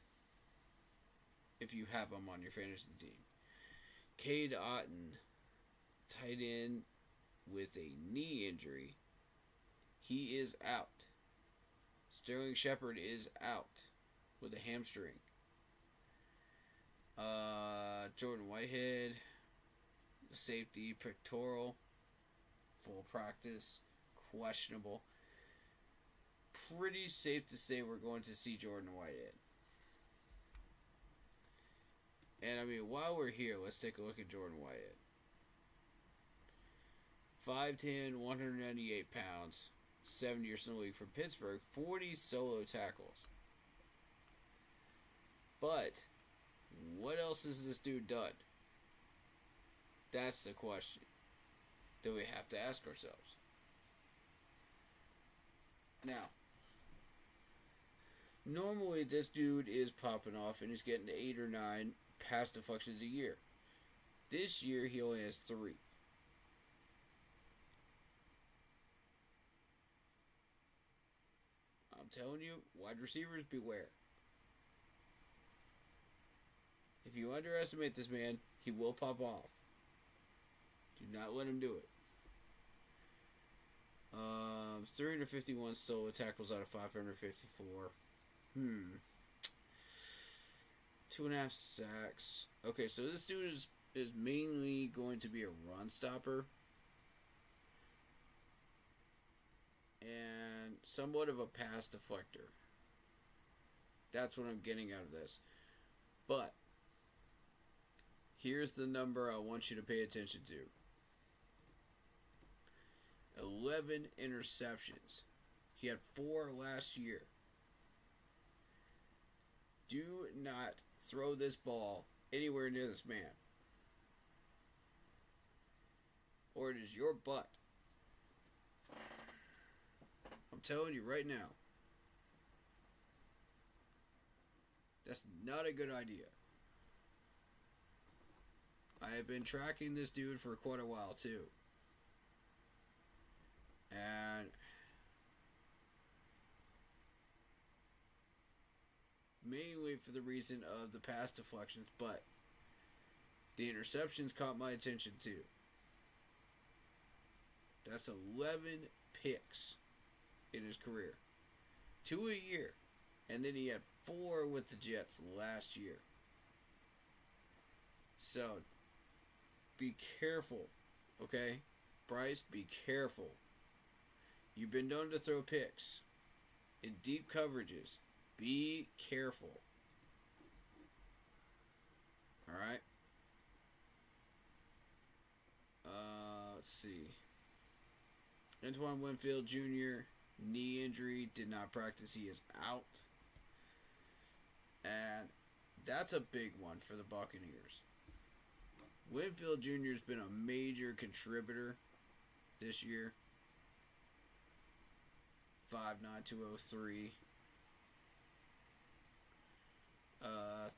if you have him on your fantasy team. Cade Otton, tight end with a knee injury, he is out. Sterling Shepard is out with a hamstring. Jordan Whitehead, safety, pectoral, full practice, questionable. Pretty safe to say we're going to see Jordan Whitehead. And I mean, while we're here, let's take a look at Jordan Whitehead. 5'10", 198 pounds, 7 years in the league from Pittsburgh, 40 solo tackles. But what else has this dude done? That's the question that we have to ask ourselves. Now, Normally, this dude is popping off and he's getting 8 or 9 pass deflections a year. This year, he only has 3. I'm telling you, wide receivers, beware. If you underestimate this man, he will pop off. Do not let him do it. 351 solo tackles out of 554. 2.5 sacks. Okay, so this dude is mainly going to be a run stopper. And somewhat of a pass deflector. That's what I'm getting out of this. But here's the number I want you to pay attention to. 11 interceptions. He had 4 last year. Do not throw this ball anywhere near this man, or it is your butt. I'm telling you right now. That's not a good idea. I have been tracking this dude for quite a while too. And mainly for the reason of the pass deflections, but the interceptions caught my attention too. That's 11 picks in his career. 2 a year. And then he had 4 with the Jets last year. So, be careful, okay? Bryce, be careful. You've been known to throw picks in deep coverages. Be careful. Alright? Let's see. Antoine Winfield Jr., knee injury, did not practice. He is out. And that's a big one for the Buccaneers. Winfield Jr. has been a major contributor this year. 5'9", 203.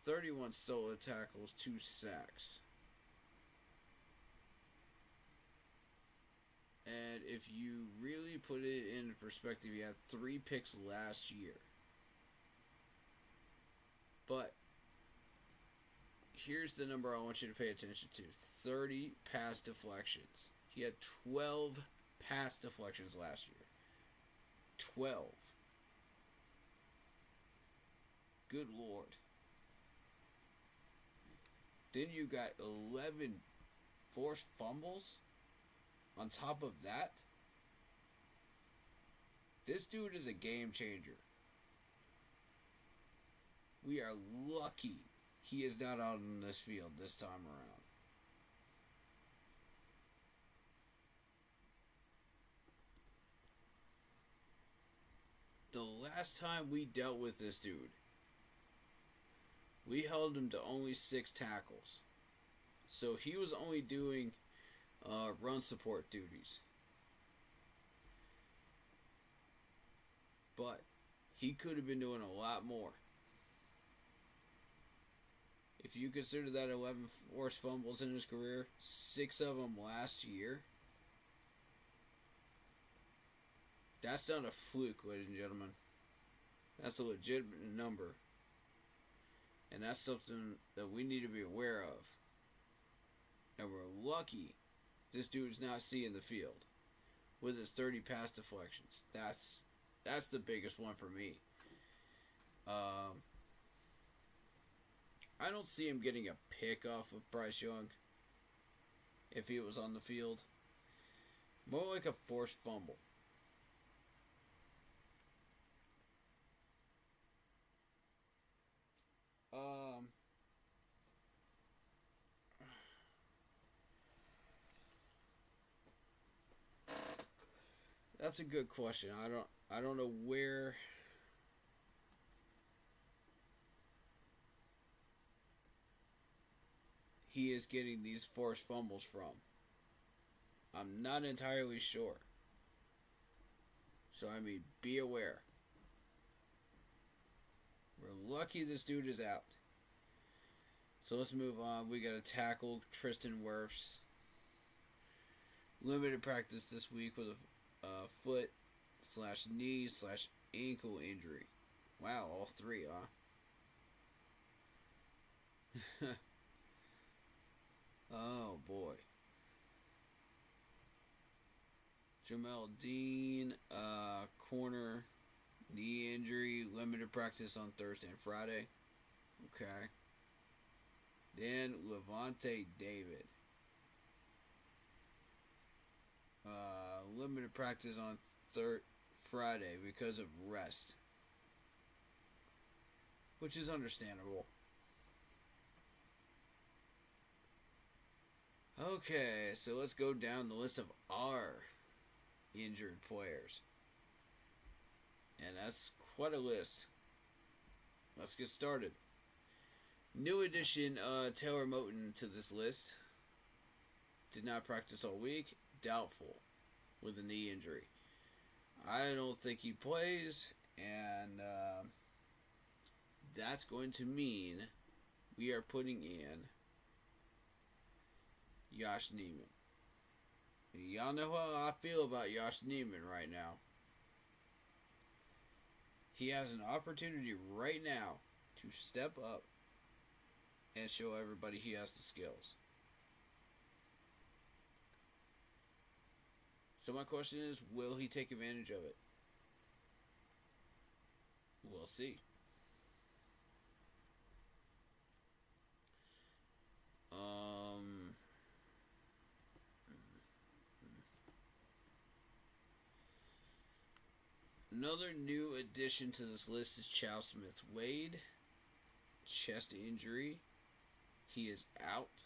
31 solo tackles, 2 sacks. And if you really put it in perspective, he had 3 picks last year. But here's the number I want you to pay attention to. 30 pass deflections. He had 12 pass deflections last year. 12. Good Lord. Then you got 11 forced fumbles on top of that. This dude is a game changer. We are lucky he is not out on this field this time around. The last time we dealt with this dude, we held him to only 6 tackles. So he was only doing run support duties. But he could have been doing a lot more. If you consider that 11 forced fumbles in his career, 6 of them last year, that's not a fluke, ladies and gentlemen. That's a legitimate number. And that's something that we need to be aware of. And we're lucky this dude's not seeing the field with his 30 pass deflections. That's the biggest one for me. I don't see him getting a pick off of Bryce Young if he was on the field. More like a forced fumble. That's a good question. I don't know where he is getting these forced fumbles from. I'm not entirely sure. So, I mean, be aware. We're lucky this dude is out. So let's move on. We got a tackle, Tristan Wirfs. Limited practice this week with a foot / knee / ankle injury. Wow, all three, huh? Oh boy. Jamel Dean, corner, knee injury, limited practice on Thursday and Friday. Okay. Then Levante David. Limited practice on Friday because of rest. Which is understandable. Okay, so let's go down the list of our injured players. And that's quite a list. Let's get started. New addition, Taylor Moton to this list. Did not practice all week. Doubtful with a knee injury. I don't think he plays, and that's going to mean we are putting in Josh Neiman. Y'all know how I feel about Josh Neiman right now. He has an opportunity right now to step up and show everybody he has the skills. So my question is, will he take advantage of it? We'll see. Another new addition to this list is Chow Smith-Wade. Chest injury. He is out.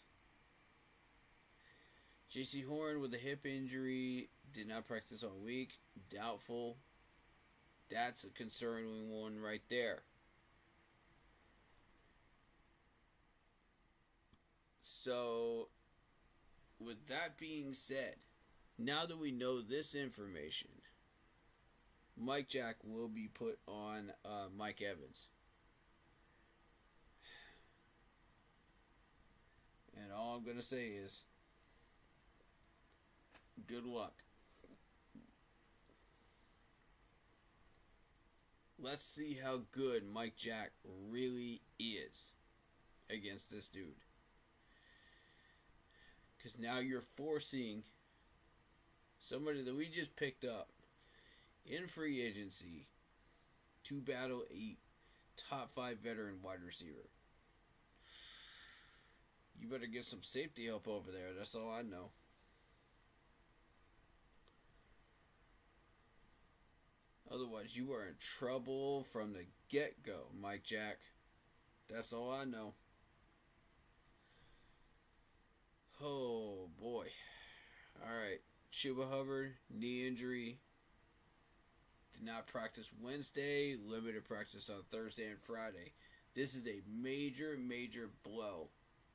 J.C. Horn with a hip injury. Did not practice all week. Doubtful. That's a concerning one right there. So, with that being said, now that we know this information, Mike Jack will be put on Mike Evans. And all I'm going to say is, good luck. Let's see how good Mike Jack really is against this dude. Because now you're forcing somebody that we just picked up in free agency to battle a top 5 veteran wide receiver. You better get some safety help over there. That's all I know. Otherwise, you are in trouble from the get-go, Mike Jack. That's all I know. Oh, boy. Alright. Chuba Hubbard, knee injury. Did not practice Wednesday. Limited practice on Thursday and Friday. This is a major, major blow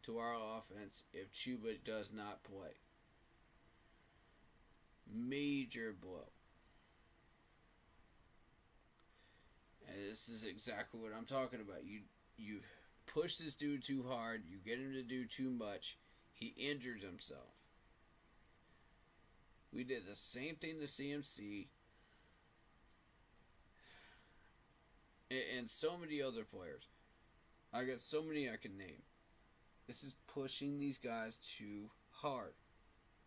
to our offense if Chuba does not play. Major blow. And this is exactly what I'm talking about. You push this dude too hard. You get him to do too much. He injures himself. We did the same thing to CMC. And so many other players. I got so many I can name. This is pushing these guys too hard.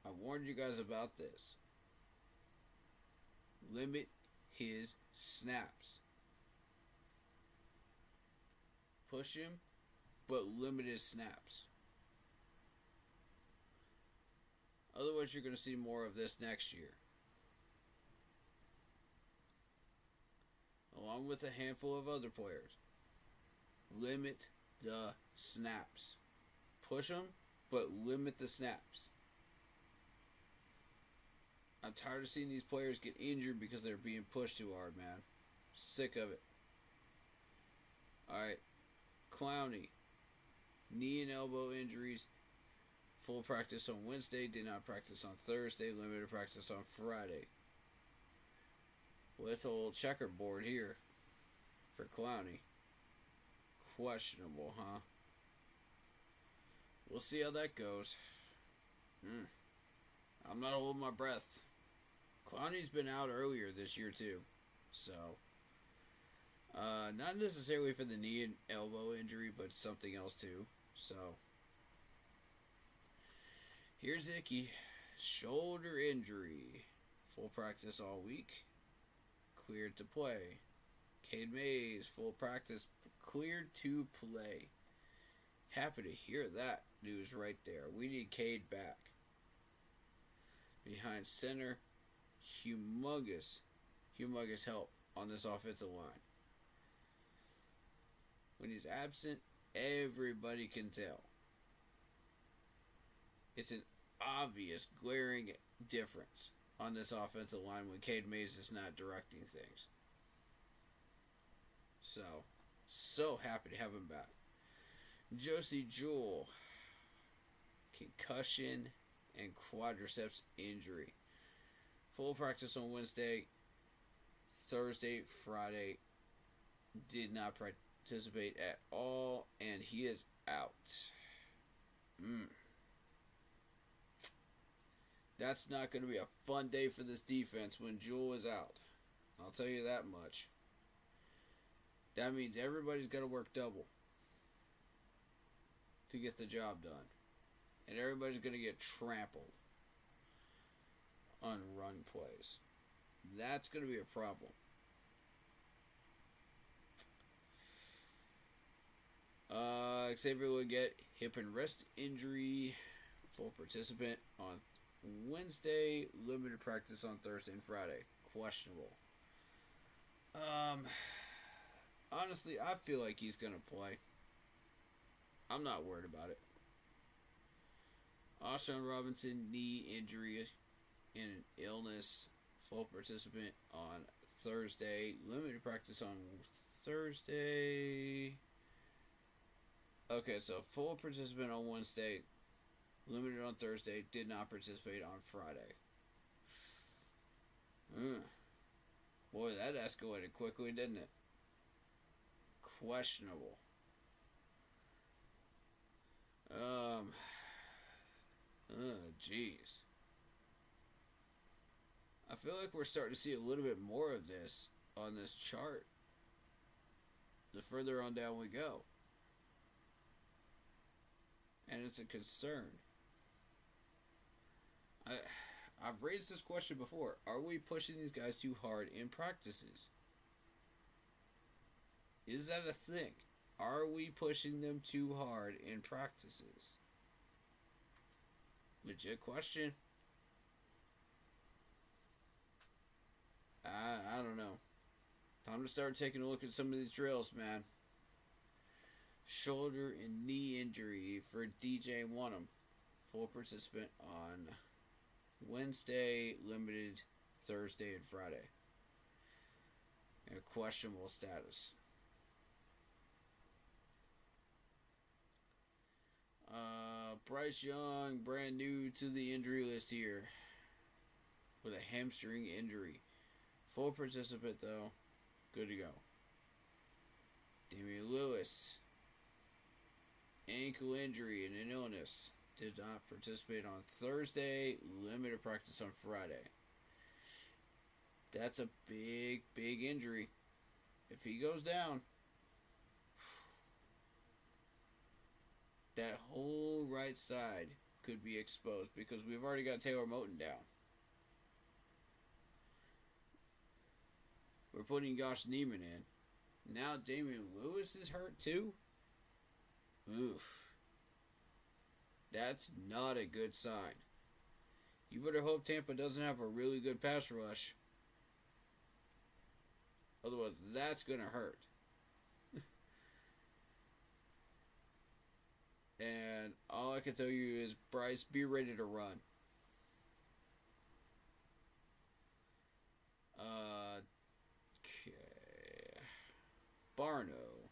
I warned you guys about this. Limit his snaps. Push him, but limit his snaps. Otherwise, you're going to see more of this next year. Along with a handful of other players. Limit the snaps. Push them, but limit the snaps. I'm tired of seeing these players get injured because they're being pushed too hard, man. Sick of it. Alright. Clowney. Knee and elbow injuries. Full practice on Wednesday. Did not practice on Thursday. Limited practice on Friday. Well, it's a little checkerboard here for Clowney. Questionable, huh? We'll see how that goes. I'm not holding my breath. Clowney's been out earlier this year too, so not necessarily for the knee and elbow injury, but something else too. So here's Icky, shoulder injury, full practice all week, cleared to play. Cade Mays, full practice, cleared to play. Happy to hear that news right there. We need Cade back. Behind center, humongous help on this offensive line. When he's absent, everybody can tell. It's an obvious, glaring difference on this offensive line when Cade Mays is not directing things. So happy to have him back. Josie Jewell, concussion and quadriceps injury. Full practice on Wednesday, Thursday, Friday. Did not participate at all, and he is out. That's not going to be a fun day for this defense when Jewell is out. I'll tell you that much. That means everybody's got to work double to get the job done. And everybody's going to get trampled on run plays. That's going to be a problem. Xavier will get hip and wrist injury. Full participant on Wednesday. Limited practice on Thursday and Friday. Questionable. Honestly, I feel like he's going to play. I'm not worried about it. Alshon Robinson, knee injury and an illness. Full participant on Thursday. Limited practice on Thursday. Okay, so full participant on Wednesday. Limited on Thursday. Did not participate on Friday. Boy, that escalated quickly, didn't it? Questionable. Jeez. I feel like we're starting to see a little bit more of this on this chart the further on down we go. And it's a concern. I've raised this question before. Are we pushing these guys too hard in practices? Is that a thing? Are we pushing them too hard in practices? Legit question. I don't know. Time to start taking a look at some of these drills, man. Shoulder and knee injury for DJ Wanham. Full participant on Wednesday, limited Thursday and Friday. And a questionable status. Bryce Young, brand new to the injury list here, with a hamstring injury. Full participant though, good to go. Damian Lewis, ankle injury and an illness, did not participate on Thursday, limited practice on Friday. That's a big injury. If he goes down, that whole right side could be exposed because we've already got Taylor Moton down. We're putting Josh Neiman in. Now Damian Lewis is hurt too? Oof. That's not a good sign. You better hope Tampa doesn't have a really good pass rush. Otherwise, that's going to hurt. And all I can tell you is, Bryce, be ready to run. Okay. Barno.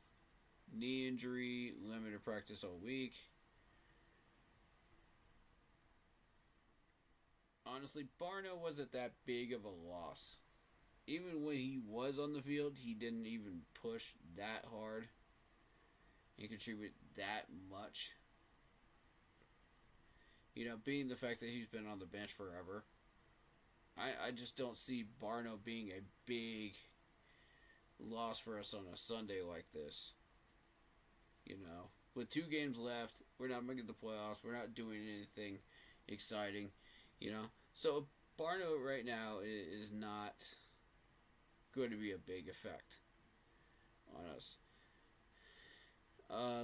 Knee injury, limited practice all week. Honestly, Barno wasn't that big of a loss. Even when he was on the field, he didn't even push that hard. and contribute that much. You know, being the fact that he's been on the bench forever, I just don't see Barno being a big loss for us on a Sunday like this. You know, with 2 games left, we're not making the playoffs. We're not doing anything exciting. You know, so Barno right now is not going to be a big effect on us.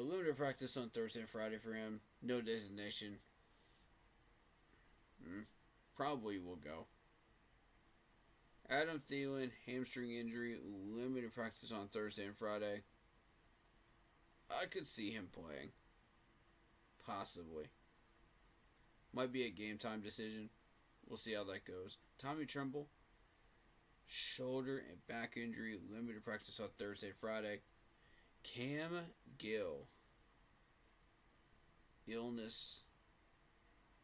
Limited practice on Thursday and Friday for him. No designation. Probably will go. Adam Thielen, hamstring injury, limited practice on Thursday and Friday. I could see him playing. Possibly. Might be a game time decision. We'll see how that goes. Tommy Tremble, shoulder and back injury, limited practice on Thursday and Friday. Cam Gill, illness,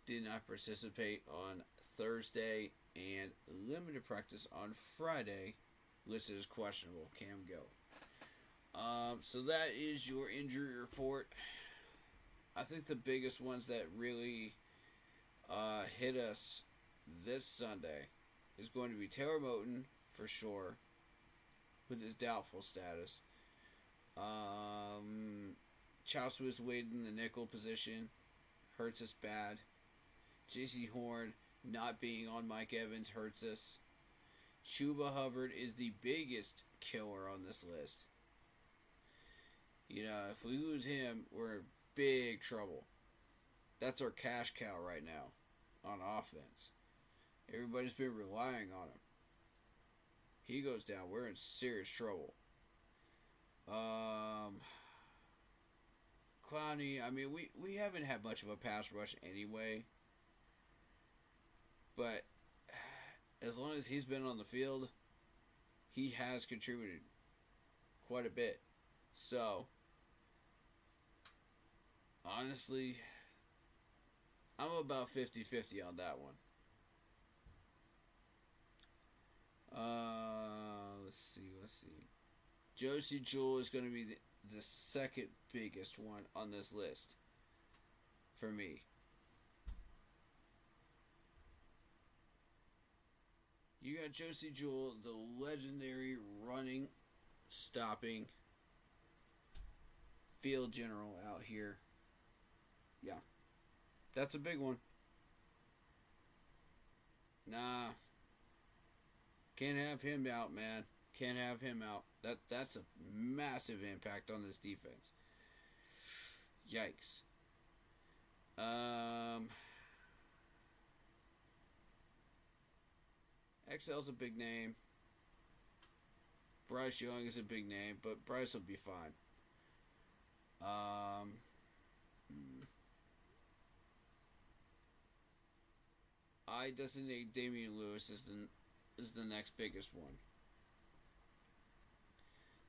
did not participate on Thursday and limited practice on Friday, listed as questionable. Cam Gill. So that is your injury report. I think the biggest ones that really hit us this Sunday is going to be Taylor Moton, for sure, with his doubtful status. Chaucer was waiting in the nickel position. Hurts us bad. J.C. Horn not being on Mike Evans hurts us. Chuba Hubbard is the biggest killer on this list. You know, if we lose him, we're in big trouble. That's our cash cow right now on offense. Everybody's been relying on him. He goes down, we're in serious trouble. Clowney, I mean, we haven't had much of a pass rush anyway. But as long as he's been on the field, he has contributed quite a bit. So, honestly, I'm about 50-50 on that one. Let's see. Josie Jewell is going to be the second biggest one on this list for me. You got Josie Jewell, the legendary running, stopping field general out here. Yeah. That's a big one. Nah. Can't have him out, man. Can't have him out. That's a massive impact on this defense. Yikes. XL's a big name. Bryce Young is a big name, but Bryce will be fine. I designate Damian Lewis as the next biggest one.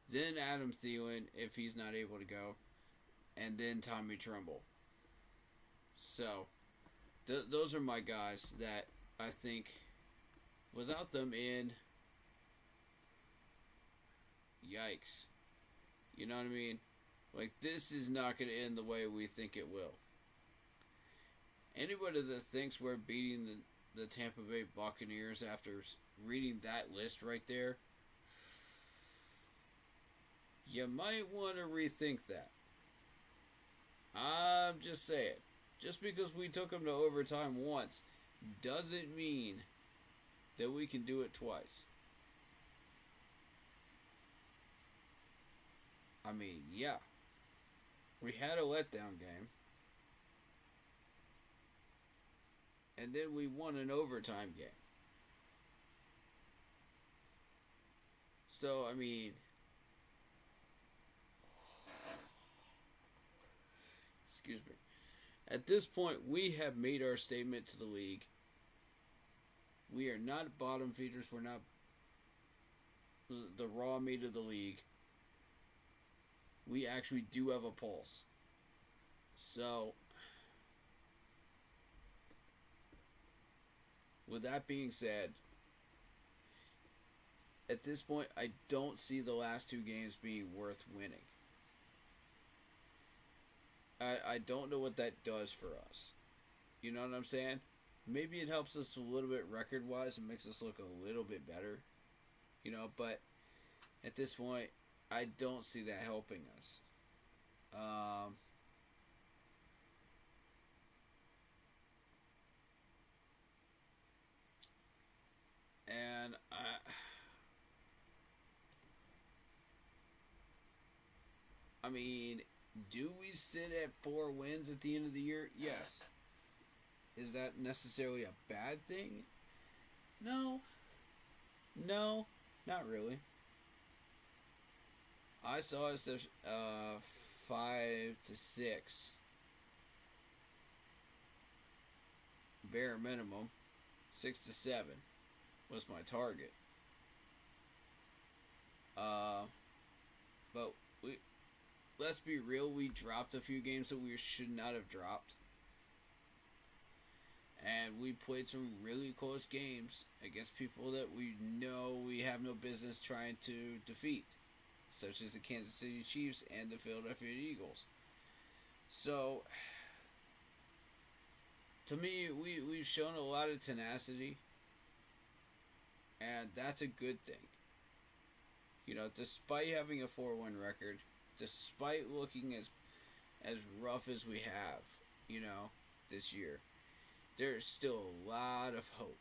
Then Adam Thielen, if he's not able to go. And then Tommy Tremble. So, those are my guys that I think, without them in, yikes. You know what I mean? Like, this is not going to end the way we think it will. Anybody that thinks we're beating the Tampa Bay Buccaneers after reading that list right there, you might want to rethink that. I'm just saying. Just because we took them to overtime once doesn't mean that we can do it twice. I mean, yeah. We had a letdown game. And then we won an overtime game. So, I mean, excuse me. At this point, we have made our statement to the league. We are not bottom feeders. We're not the raw meat of the league. We actually do have a pulse. So, with that being said, at this point, I don't see the last two games being worth winning. I don't know what that does for us. You know what I'm saying? Maybe it helps us a little bit record-wise and makes us look a little bit better. You know, but at this point, I don't see that helping us. And I mean, do we sit at 4 wins at the end of the year? Yes. Is that necessarily a bad thing? No. No, not really. I saw us as 5 to 6. Bare minimum. 6 to 7 was my target. But let's be real, we dropped a few games that we should not have dropped. And we played some really close games against people that we know we have no business trying to defeat, such as the Kansas City Chiefs and the Philadelphia Eagles. So, to me, we've shown a lot of tenacity, and that's a good thing. You know, despite having a 4-1 record, despite looking as rough as we have, you know, this year, there's still a lot of hope.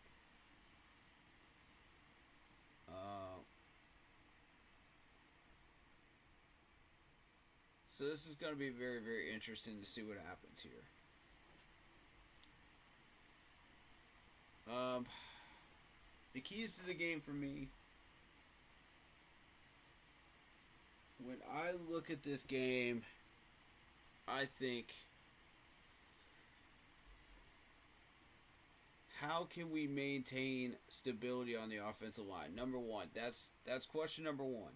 So this is going to be very, very interesting to see what happens here. The keys to the game for me, when I look at this game, I think, how can we maintain stability on the offensive line? Number one. That's question number one.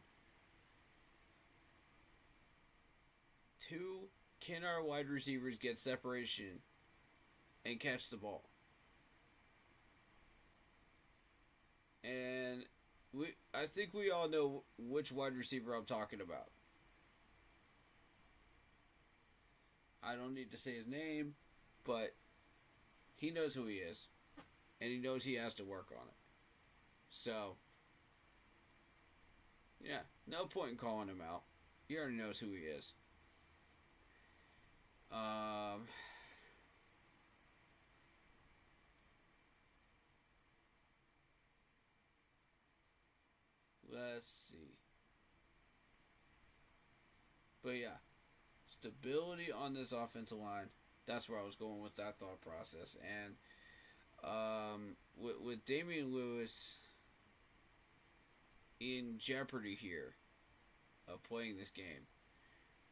2, can our wide receivers get separation and catch the ball? And I think we all know which wide receiver I'm talking about. I don't need to say his name, but he knows who he is. And he knows he has to work on it. So, yeah, no point in calling him out. He already knows who he is. Let's see. But yeah, stability on this offensive line. That's where I was going with that thought process. And with Damian Lewis in jeopardy here of playing this game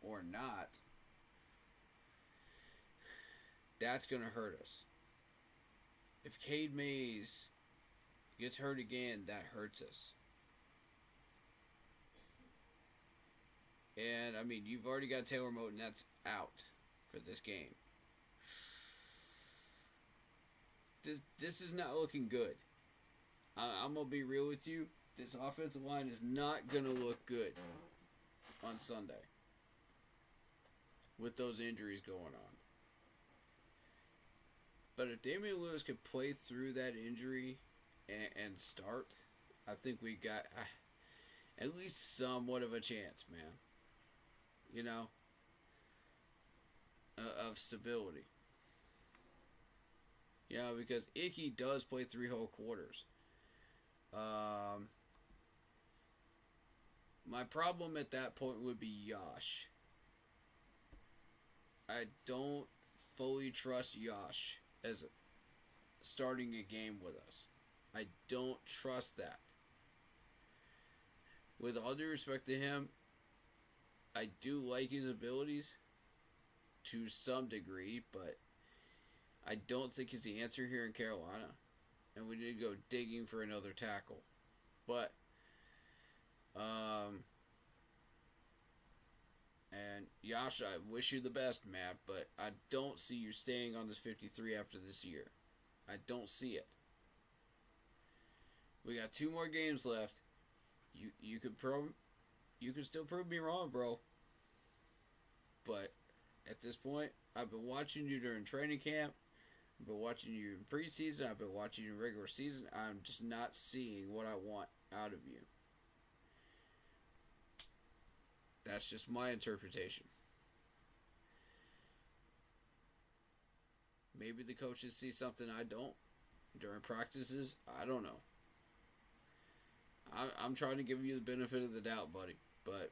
or not, that's going to hurt us. If Cade Mays gets hurt again, that hurts us. And, I mean, you've already got Taylor Moton that's out for this game. This is not looking good. I'm going to be real with you. This offensive line is not going to look good on Sunday with those injuries going on. But if Damian Lewis could play through that injury and start, I think we got at least somewhat of a chance, man. You know, of stability. Yeah, because Icky does play 3 whole quarters. My problem at that point would be Yosh. I don't fully trust Yosh as starting a game with us. I don't trust that. With all due respect to him, I do like his abilities to some degree, but I don't think he's the answer here in Carolina. And we need to go digging for another tackle. But, and Yosh, I wish you the best, Matt, but I don't see you staying on this 53 after this year. I don't see it. We got 2 more games left. You could still prove me wrong, bro. But At this point, I've been watching you during training camp. I've been watching you in preseason. I've been watching you in regular season. I'm just not seeing what I want out of you. That's just my interpretation. Maybe the coaches see something I don't during practices. I don't know. I'm trying to give you the benefit of the doubt, buddy. But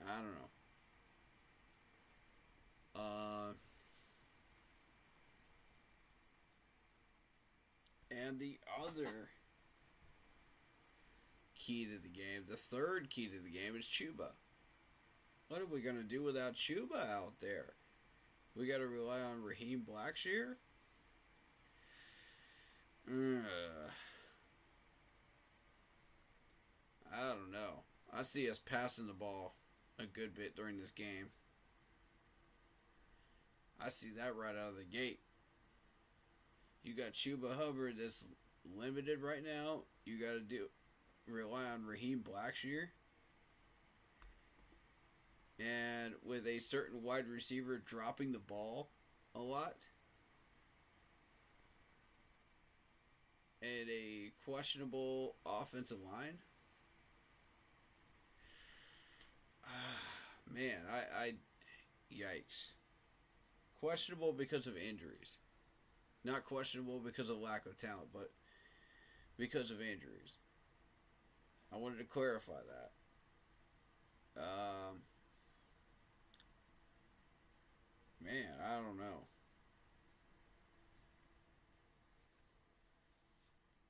I don't know. And the other key to the game, the third key to the game, is Chuba. What are we going to do without Chuba out there? We got to rely on Raheem Blackshear? I don't know. I see us passing the ball a good bit during this game. I see that right out of the gate. You got Chuba Hubbard that's limited right now. You got to rely on Raheem Blackshear. And with a certain wide receiver dropping the ball a lot. And a questionable offensive line. Man, I yikes. Questionable because of injuries. Not questionable because of lack of talent, but because of injuries. I wanted to clarify that. Man, I don't know.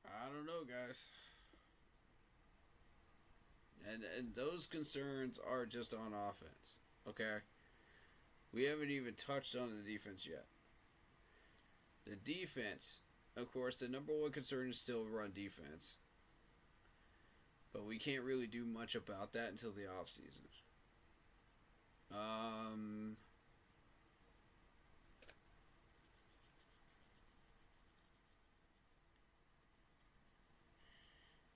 I don't know, guys. And those concerns are just on offense, okay? We haven't even touched on the defense yet. The defense, of course, the number one concern is still run defense. But we can't really do much about that until the offseason.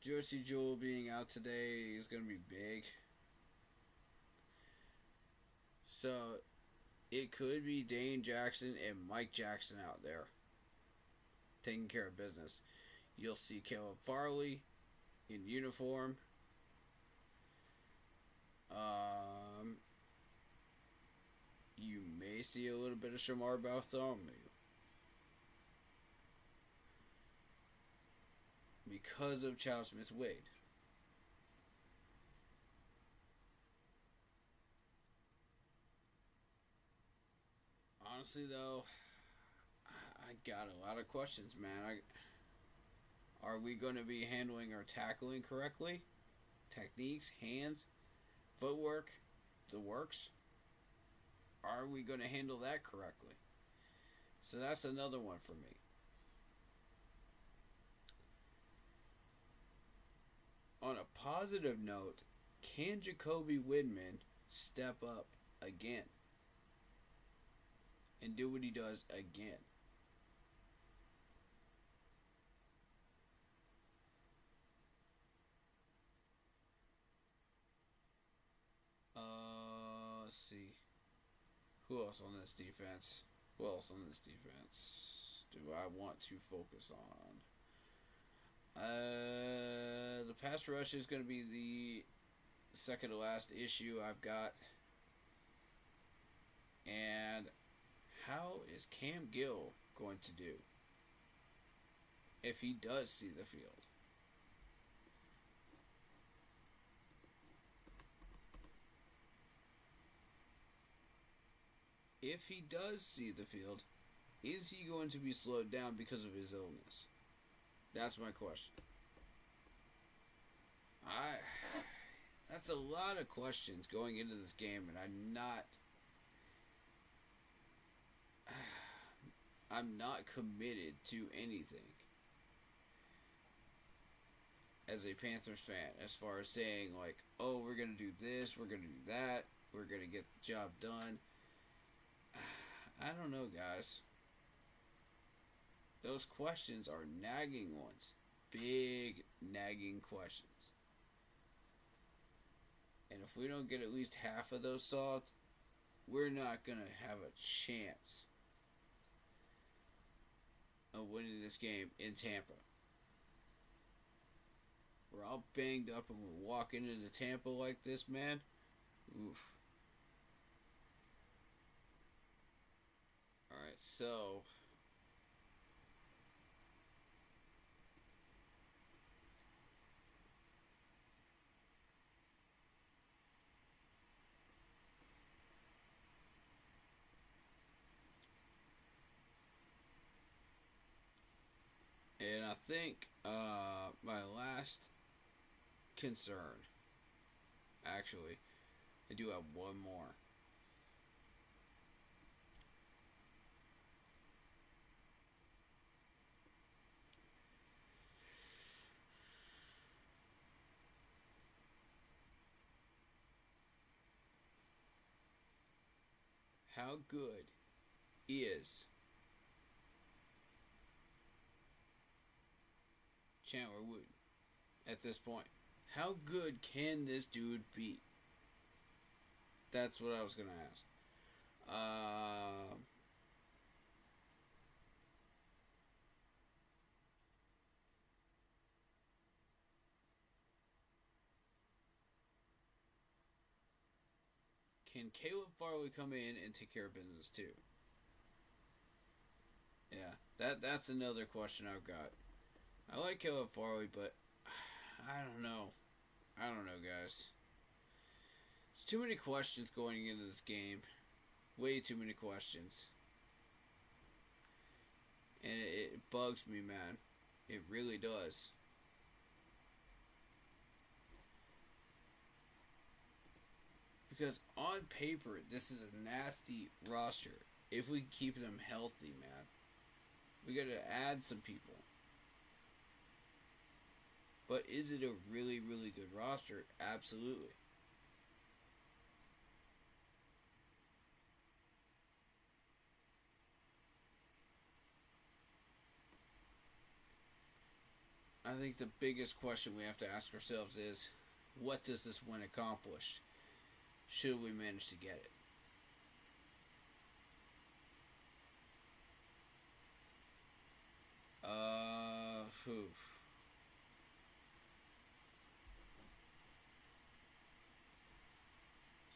Josie Jewell being out today is going to be big. So, it could be Dane Jackson and Mike Jackson out there taking care of business. You'll see Caleb Farley in uniform. You may see a little bit of Shamar Bartholomew. Because of Charles Smith-Wade. Honestly, though, I got a lot of questions, man. Are we going to be handling our tackling correctly? Techniques, hands, footwork, the works? Are we going to handle that correctly? So that's another one for me. On a positive note, can Jacoby Windman step up again? And do what he does again? Let's see. Who else on this defense? Who else on this defense do I want to focus on? The pass rush is going to be the second to last issue I've got. And how is Cam Gill going to do if he does see the field? If he does see the field, is he going to be slowed down because of his illness? That's my question. That's a lot of questions going into this game, and I'm not committed to anything as a Panthers fan, as far as saying, like, oh, we're going to do this, we're going to do that, we're going to get the job done. I don't know, guys. Those questions are nagging ones. Big nagging questions. And if we don't get at least half of those solved, we're not going to have a chance of winning this game in Tampa. We're all banged up and we're walking into Tampa like this, man. Oof. Alright, so and I think my last concern, actually, I do have one more. How good is Chandler Wooten at this point? How good can this dude be? That's what I was going to ask. Can Caleb Farley come in and take care of business too? Yeah, that's another question I've got. I like Caleb Farley, but I don't know. I don't know, guys. It's too many questions going into this game. Way too many questions. And it bugs me, man. It really does. Because on paper, this is a nasty roster. If we keep them healthy, man. We gotta add some people. But is it a really, really good roster? Absolutely. I think the biggest question we have to ask ourselves is, what does this win accomplish? Should we manage to get it?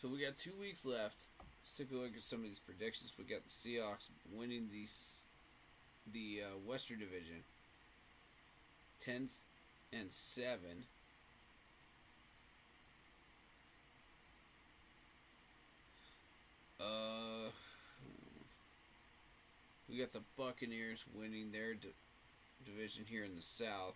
So we got 2 weeks left. Let's take a look at some of these predictions. We got the Seahawks winning the Western Division, 10-7. We got the Buccaneers winning their division here in the South.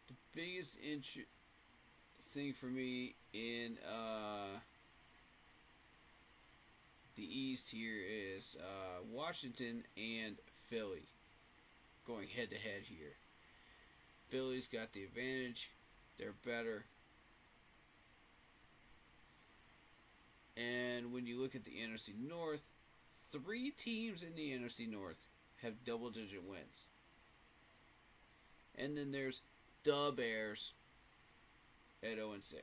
The biggest thing for me in the East here is Washington and Philly going head to head here. Philly's got the advantage. They're better. And when you look at the NFC North, 3 teams in the NFC North have double-digit wins. And then there's the Bears at 0-6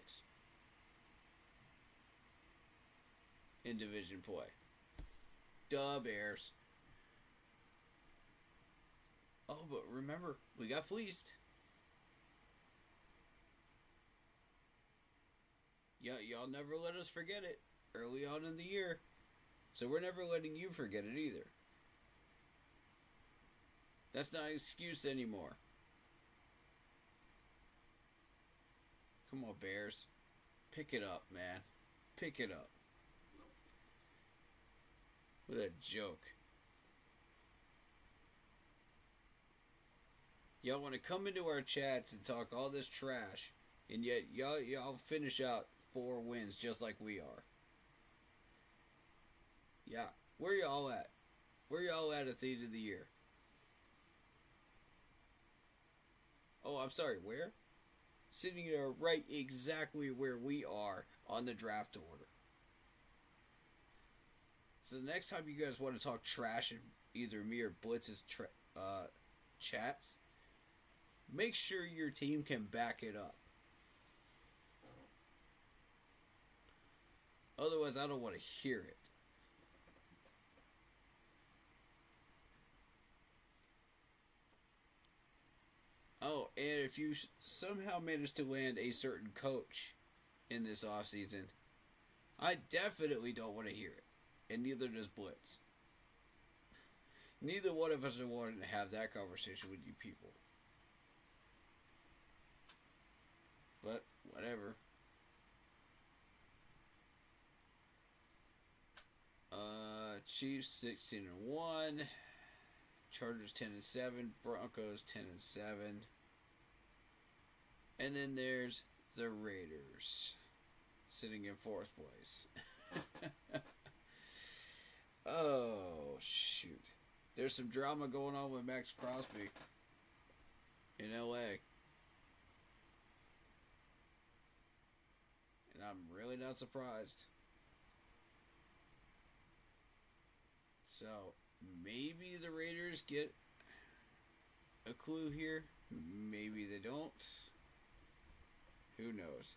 in division play. The Bears. Oh, but remember, we got fleeced. Y'all never let us forget it early on in the year. So we're never letting you forget it either. That's not an excuse anymore. Come on, Bears. Pick it up, man. Pick it up. What a joke. Y'all want to come into our chats and talk all this trash, and yet y'all finish out 4 wins just like we are. Yeah, where y'all at? Where y'all at the end of the year? Oh, I'm sorry, where? Sitting there right exactly where we are on the draft order. So the next time you guys want to talk trash, and either me or Blitz's chats, make sure your team can back it up. Otherwise, I don't want to hear it. Oh, and if you somehow manage to land a certain coach in this offseason, I definitely don't want to hear it. And neither does Blitz. Neither one of us are wanting to have that conversation with you people. But, whatever. Chiefs 16-1. Chargers 10-7. Broncos 10-7. And then there's the Raiders, sitting in 4th place. Oh, shoot. There's some drama going on with Max Crosby in LA. And I'm really not surprised. So, maybe the Raiders get a clue here. Maybe they don't. Who knows?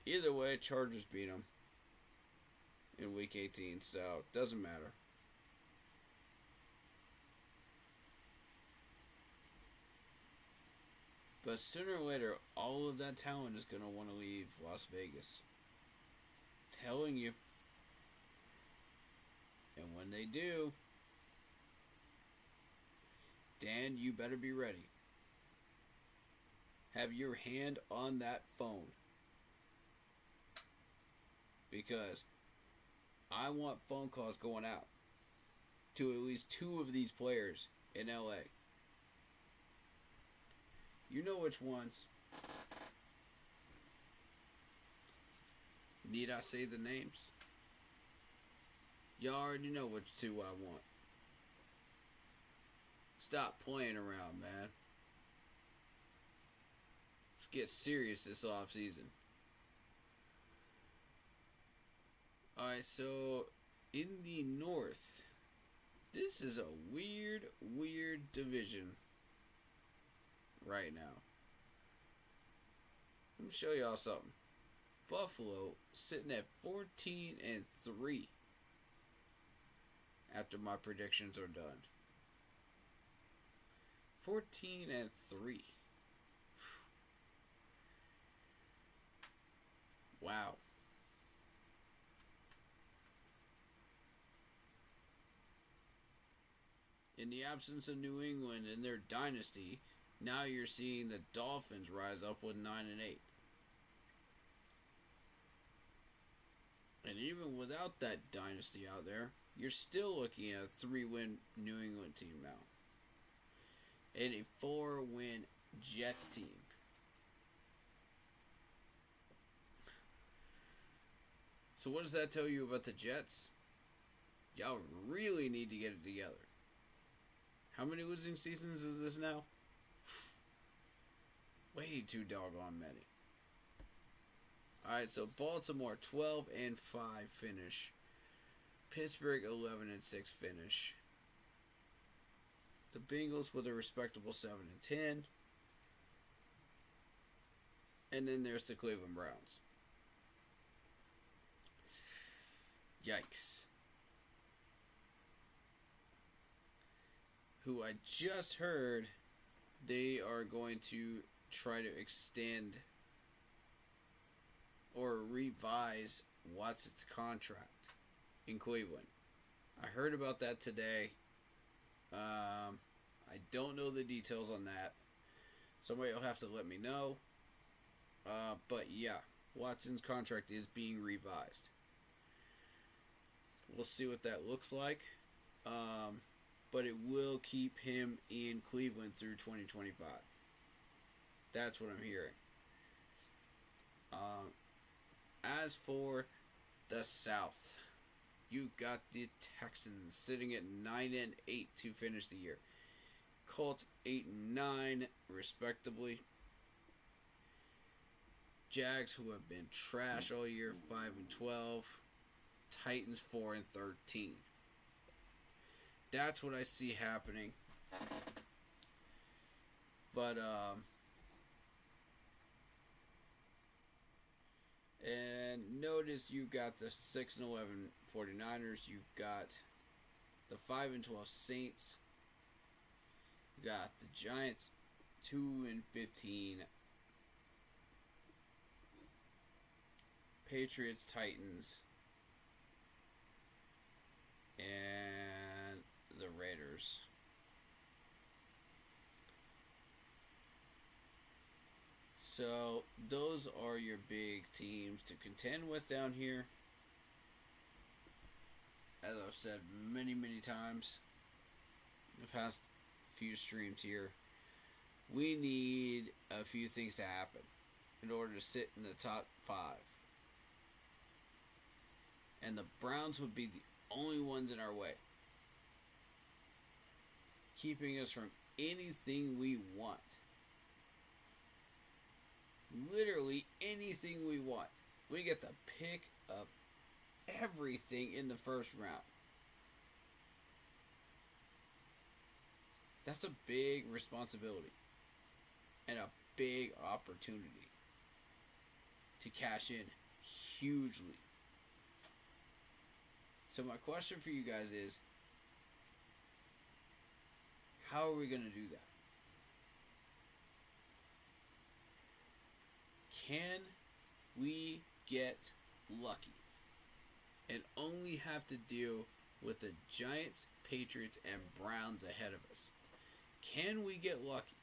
Either way, Chargers beat them in Week 18, so it doesn't matter. But sooner or later, all of that talent is going to want to leave Las Vegas. Telling you. And when they do, Dan, you better be ready. Have your hand on that phone. Because I want phone calls going out to at least 2 of these players in LA. You know which ones. Need I say the names? Y'all already know which 2 I want. Stop playing around, man. Let's get serious this offseason. Alright, so in the North, this is a weird division right now. Let me show y'all something. Buffalo sitting at 14-3 after my predictions are done. 14-3. Wow. In the absence of New England and their dynasty, now you're seeing the Dolphins rise up with 9-8. And even without that dynasty out there, you're still looking at a 3-win New England team now. And a 4-win Jets team. So what does that tell you about the Jets? Y'all really need to get it together. How many losing seasons is this now? Way too doggone many. Alright, so Baltimore 12-5 finish. Pittsburgh 11-6 finish. The Bengals with a respectable 7-10. And then there's the Cleveland Browns. Yikes. Who I just heard they are going to try to extend or revise Watson's contract in Cleveland. I heard about that today. I don't know the details on that. Somebody will have to let me know. But yeah, Watson's contract is being revised. We'll see what that looks like. But it will keep him in Cleveland through 2025. That's what I'm hearing. As for the South, you got the Texans sitting at 9-8 to finish the year. Colts 8-9 respectively. Jags, who have been trash all year, 5-12. Titans 4-13. That's what I see happening. But and notice you got the 6-11 49ers. You got the 5-12 Saints. You got the Giants 2-15. Patriots, Titans, and the Raiders. So those are your big teams to contend with down here. As I've said many, many times in the past few streams here, we need a few things to happen in order to sit in the top 5. And the Browns would be the only ones in our way, keeping us from anything we want. Literally anything we want. We get to pick up everything in the first round. That's a big responsibility and a big opportunity to cash in hugely. So my question for you guys is, how are we going to do that? Can we get lucky and only have to deal with the Giants, Patriots, and Browns ahead of us? Can we get lucky?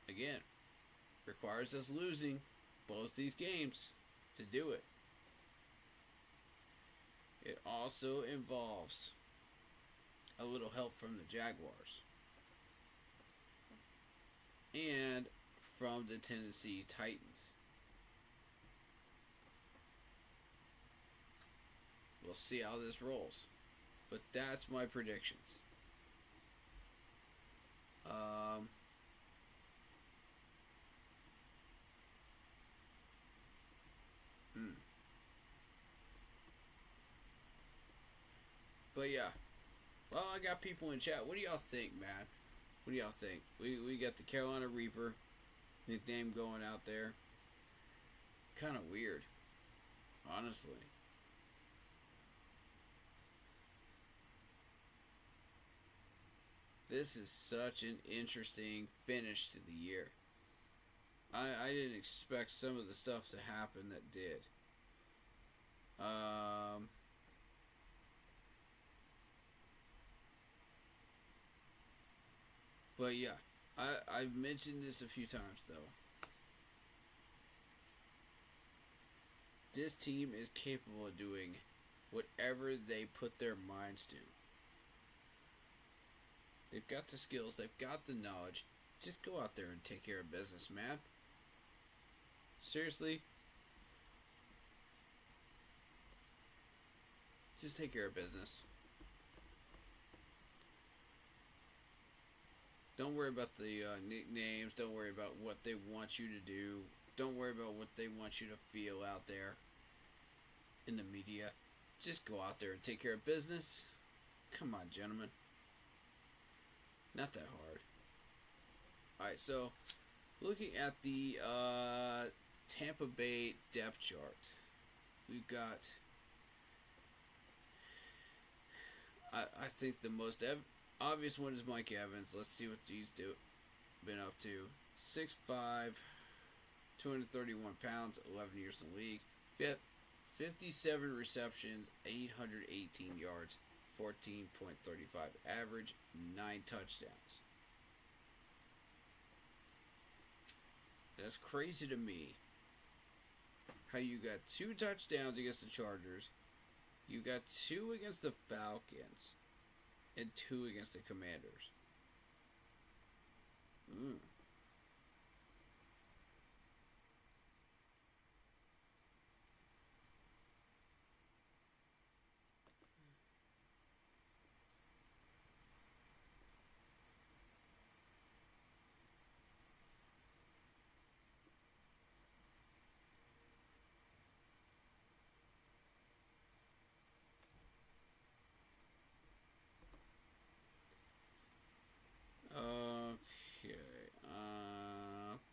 Again, requires us losing both these games to do it. It also involves a little help from the Jaguars and from the Tennessee Titans. We'll see how this rolls, but that's my predictions. But yeah, well, I got people in chat. What do y'all think, man? What do y'all think? We got the Carolina Reaper nickname going out there. Kind of weird, honestly. This is such an interesting finish to the year. I didn't expect some of the stuff to happen that did. But yeah, I've mentioned this a few times though. This team is capable of doing whatever they put their minds to. They've got the skills, they've got the knowledge. Just go out there and take care of business, man. Seriously. Just take care of business. Don't worry about the nicknames. Don't worry about what they want you to do. Don't worry about what they want you to feel out there in the media. Just go out there and take care of business. Come on, gentlemen. Not that hard. Alright, so looking at the Tampa Bay depth chart, we've got, I think the most obvious one is Mike Evans. Let's see what he's been up to. 6'5", 231 pounds, 11 years in the league. 57 receptions, 818 yards, 14.35 average, 9 touchdowns. That's crazy to me. How you got 2 touchdowns against the Chargers, you got 2 against the Falcons, and 2 against the Commanders.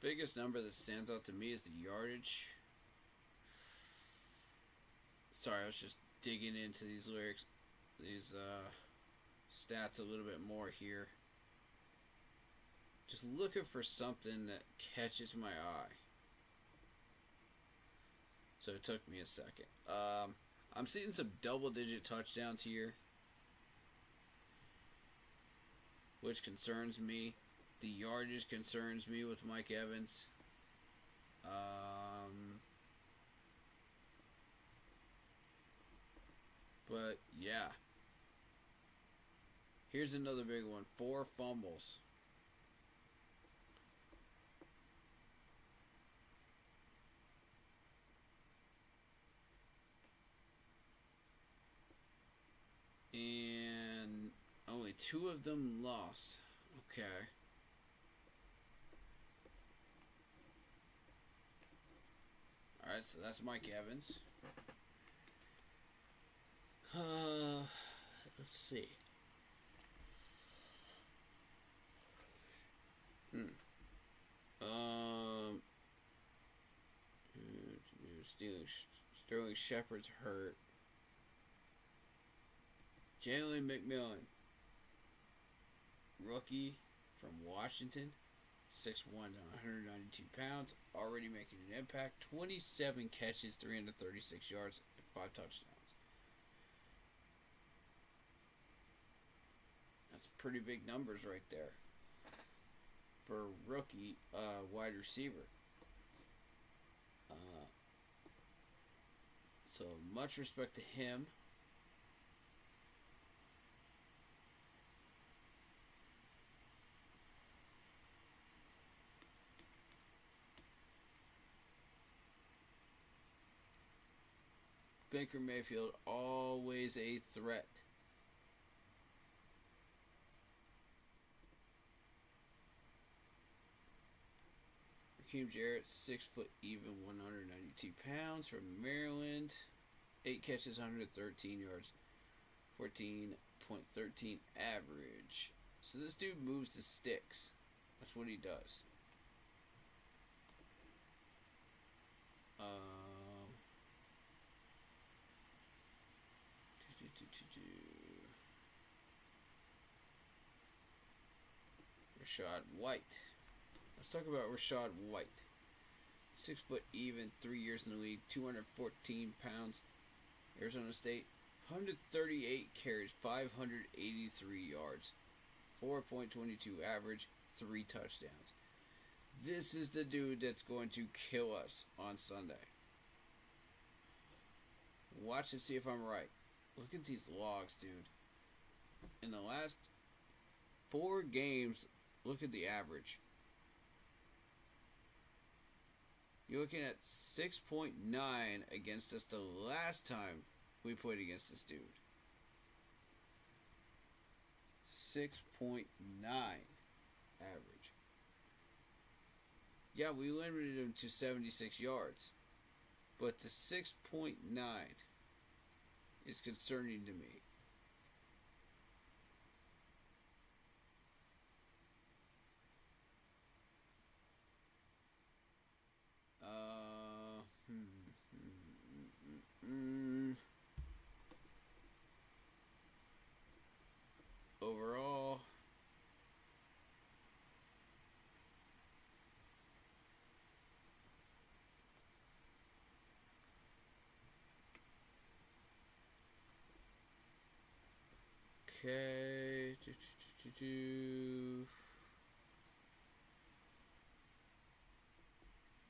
biggest number that stands out to me is the yardage. Sorry, I was just digging into these lyrics, these stats a little bit more here. Just looking for something that catches my eye. So it took me a second. I'm seeing some double-digit touchdowns here, which concerns me. The yardage concerns me with Mike Evans. But yeah. Here's another big one. 4 fumbles. And only 2 of them lost. Okay. Alright, so that's Mike Evans. Let's see. Sterling Shepard's hurt. Jalen McMillan, rookie from Washington, 6'1", 192 pounds, already making an impact. 27 catches, 336 yards, and 5 touchdowns. That's pretty big numbers right there for a rookie wide receiver. So much respect to him. Baker Mayfield, always a threat. Raheem Jarrett, 6 foot even, 192 pounds, from Maryland. 8 catches, 113 yards, 14.13 average. So this dude moves the sticks. That's what he does. Rashad White. Let's talk about Rashad White. 6 foot even, 3 years in the league, 214 pounds. Arizona State, 138 carries, 583 yards, 4.22 average, 3 touchdowns. This is the dude that's going to kill us on Sunday. Watch and see if I'm right. Look at these logs, dude. In the last 4 games, look at the average. You're looking at 6.9 against us the last time we played against this dude. 6.9 average. Yeah, we limited him to 76 yards. But the 6.9 is concerning to me. Overall, okay.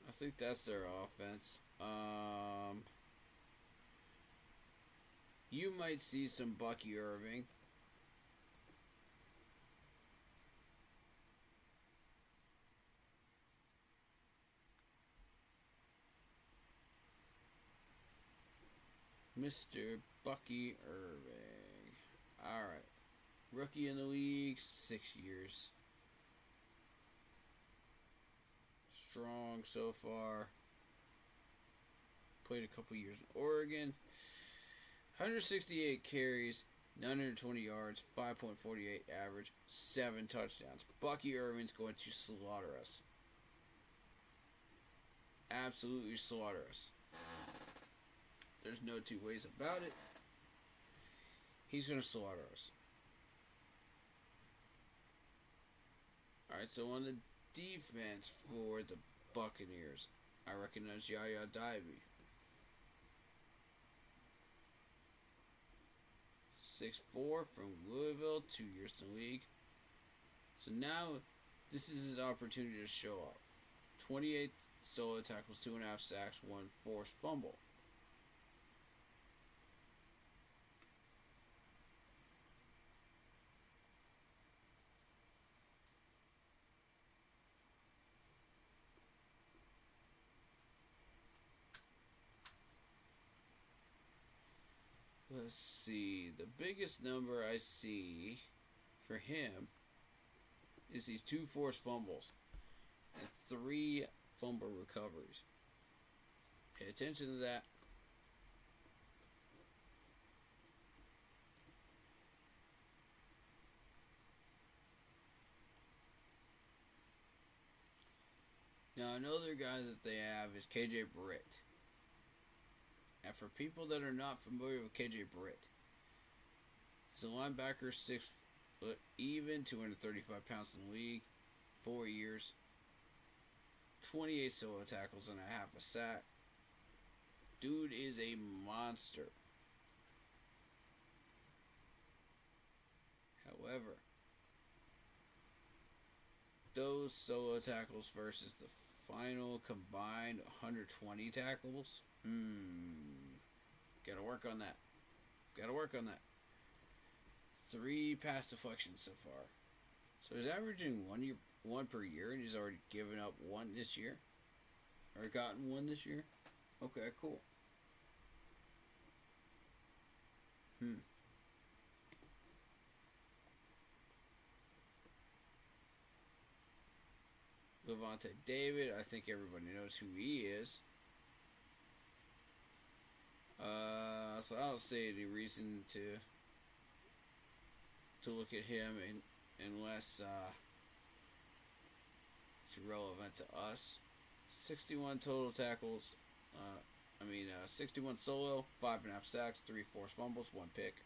I think that's their offense. You might see some Bucky Irving. Mr. Bucky Irving. Alright. Rookie in the league, 6 years. Strong so far. Played a couple years in Oregon. 168 carries, 920 yards, 5.48 average, 7 touchdowns. Bucky Irving's going to slaughter us. absolutely slaughter us. There's no two ways about it. He's going to slaughter us. Alright, so on the defense for the Buccaneers, I recognize Yaya Diaby. 6'4" from Louisville, 2 years in the league. So now, this is his opportunity to show up. 28 solo tackles, 2.5 sacks, 1 forced fumble. Let's see. The biggest number I see for him is these 2 forced fumbles and 3 fumble recoveries. Pay attention to that. Now, another guy that they have is KJ Britt. And for people that are not familiar with KJ Britt, he's a linebacker, 6 foot even, 235 pounds in the league, 4 years, 28 solo tackles and a half a sack. Dude is a monster. However, those solo tackles versus the final combined 120 tackles, gotta work on that. Gotta work on that. 3 pass deflections so far. So he's averaging one per year, and he's already given up 1 this year. Or gotten 1 this year. Okay, cool. Levante David, I think everybody knows who he is. So I don't see any reason to look at him unless it's relevant to us. 61 total tackles. 61 solo, 5.5 sacks, 3 forced fumbles, 1 pick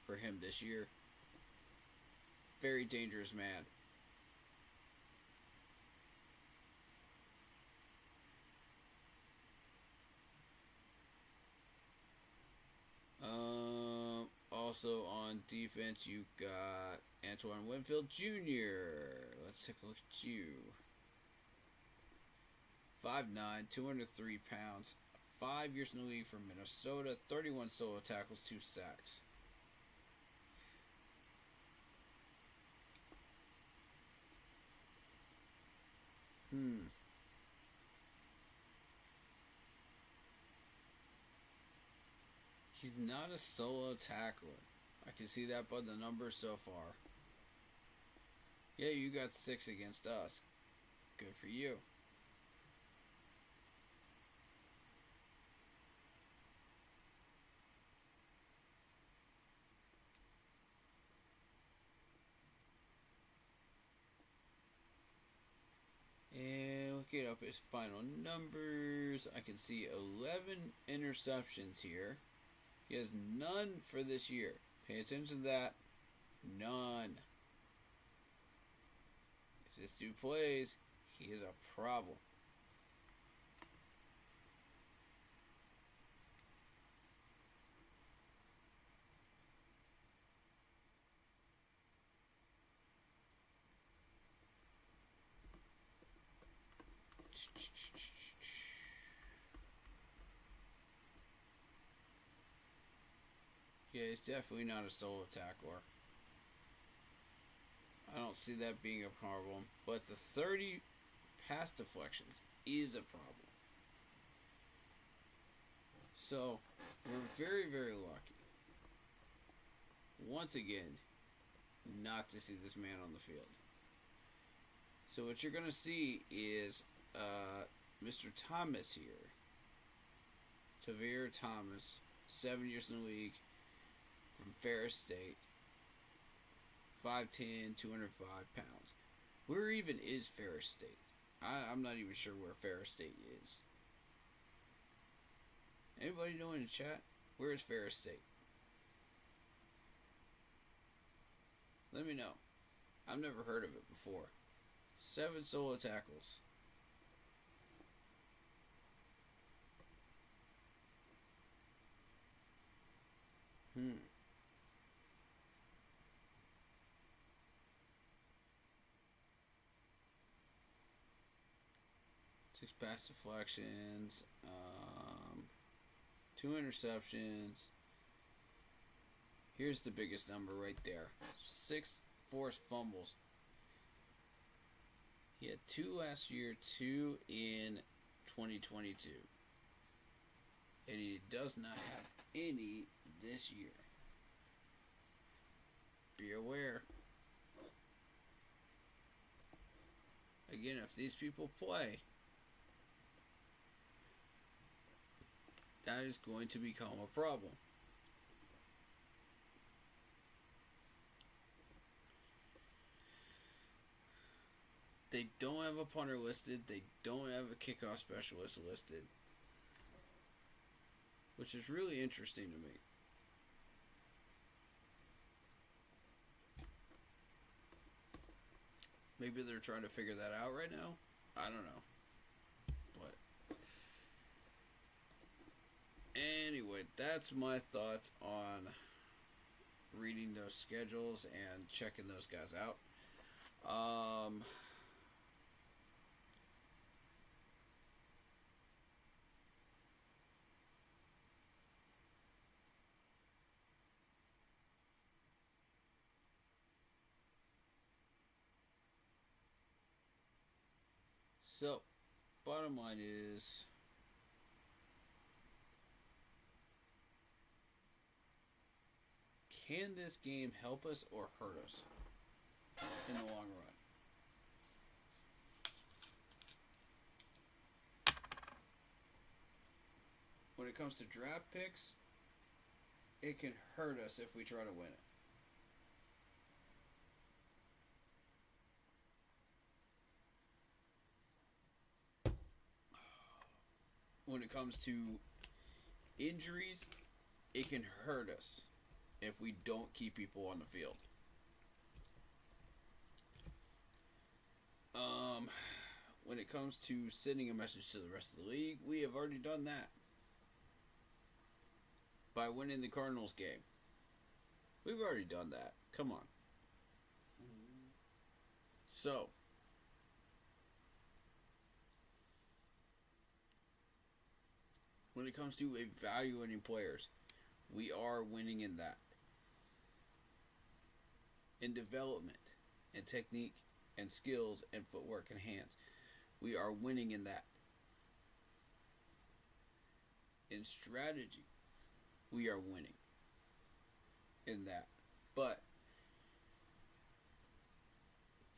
for him this year. Very dangerous man. Also on defense, you got Antoine Winfield Jr. Let's take a look at you. 5'9", 203 pounds, 5 years in the league from Minnesota, 31 solo tackles, 2 sacks. He's not a solo tackler. I can see that by the numbers so far. Yeah, you got 6 against us. Good for you. And looking up his final numbers, I can see 11 interceptions here. He has none for this year. Pay attention to that. None. If this dude plays, he is a problem. Yeah, he's definitely not a solo tackler. I don't see that being a problem. But the 30 pass deflections is a problem. So, we're very, very lucky. Once again, not to see this man on the field. So what you're going to see is Mr. Thomas here. Tavir Thomas, 7 years in the league, from Ferris State, 5'10", 205 pounds. Where even is Ferris State? I'm not even sure where Ferris State is. Anybody know in the chat? Where is Ferris State? Let me know. I've never heard of it before. 7 solo tackles. Hmm. 6 pass deflections. 2 interceptions. Here's the biggest number right there. 6 forced fumbles. He had 2 last year, 2 in 2022. And he does not have any this year. Be aware. Again, if these people play, that is going to become a problem. They don't have a punter listed. They don't have a kickoff specialist listed. Which is really interesting to me. Maybe they're trying to figure that out right now. I don't know. But anyway, that's my thoughts on reading those schedules and checking those guys out. So, bottom line is, can this game help us or hurt us in the long run? When it comes to draft picks, it can hurt us if we try to win it. When it comes to injuries, it can hurt us if we don't keep people on the field. When it comes to sending a message to the rest of the league, we have already done that by winning the Cardinals game. We've already done that. Come on. So, when it comes to evaluating players, we are winning in that. In development, and technique, and skills, and footwork, and hands, we are winning in that. In strategy, we are winning in that. But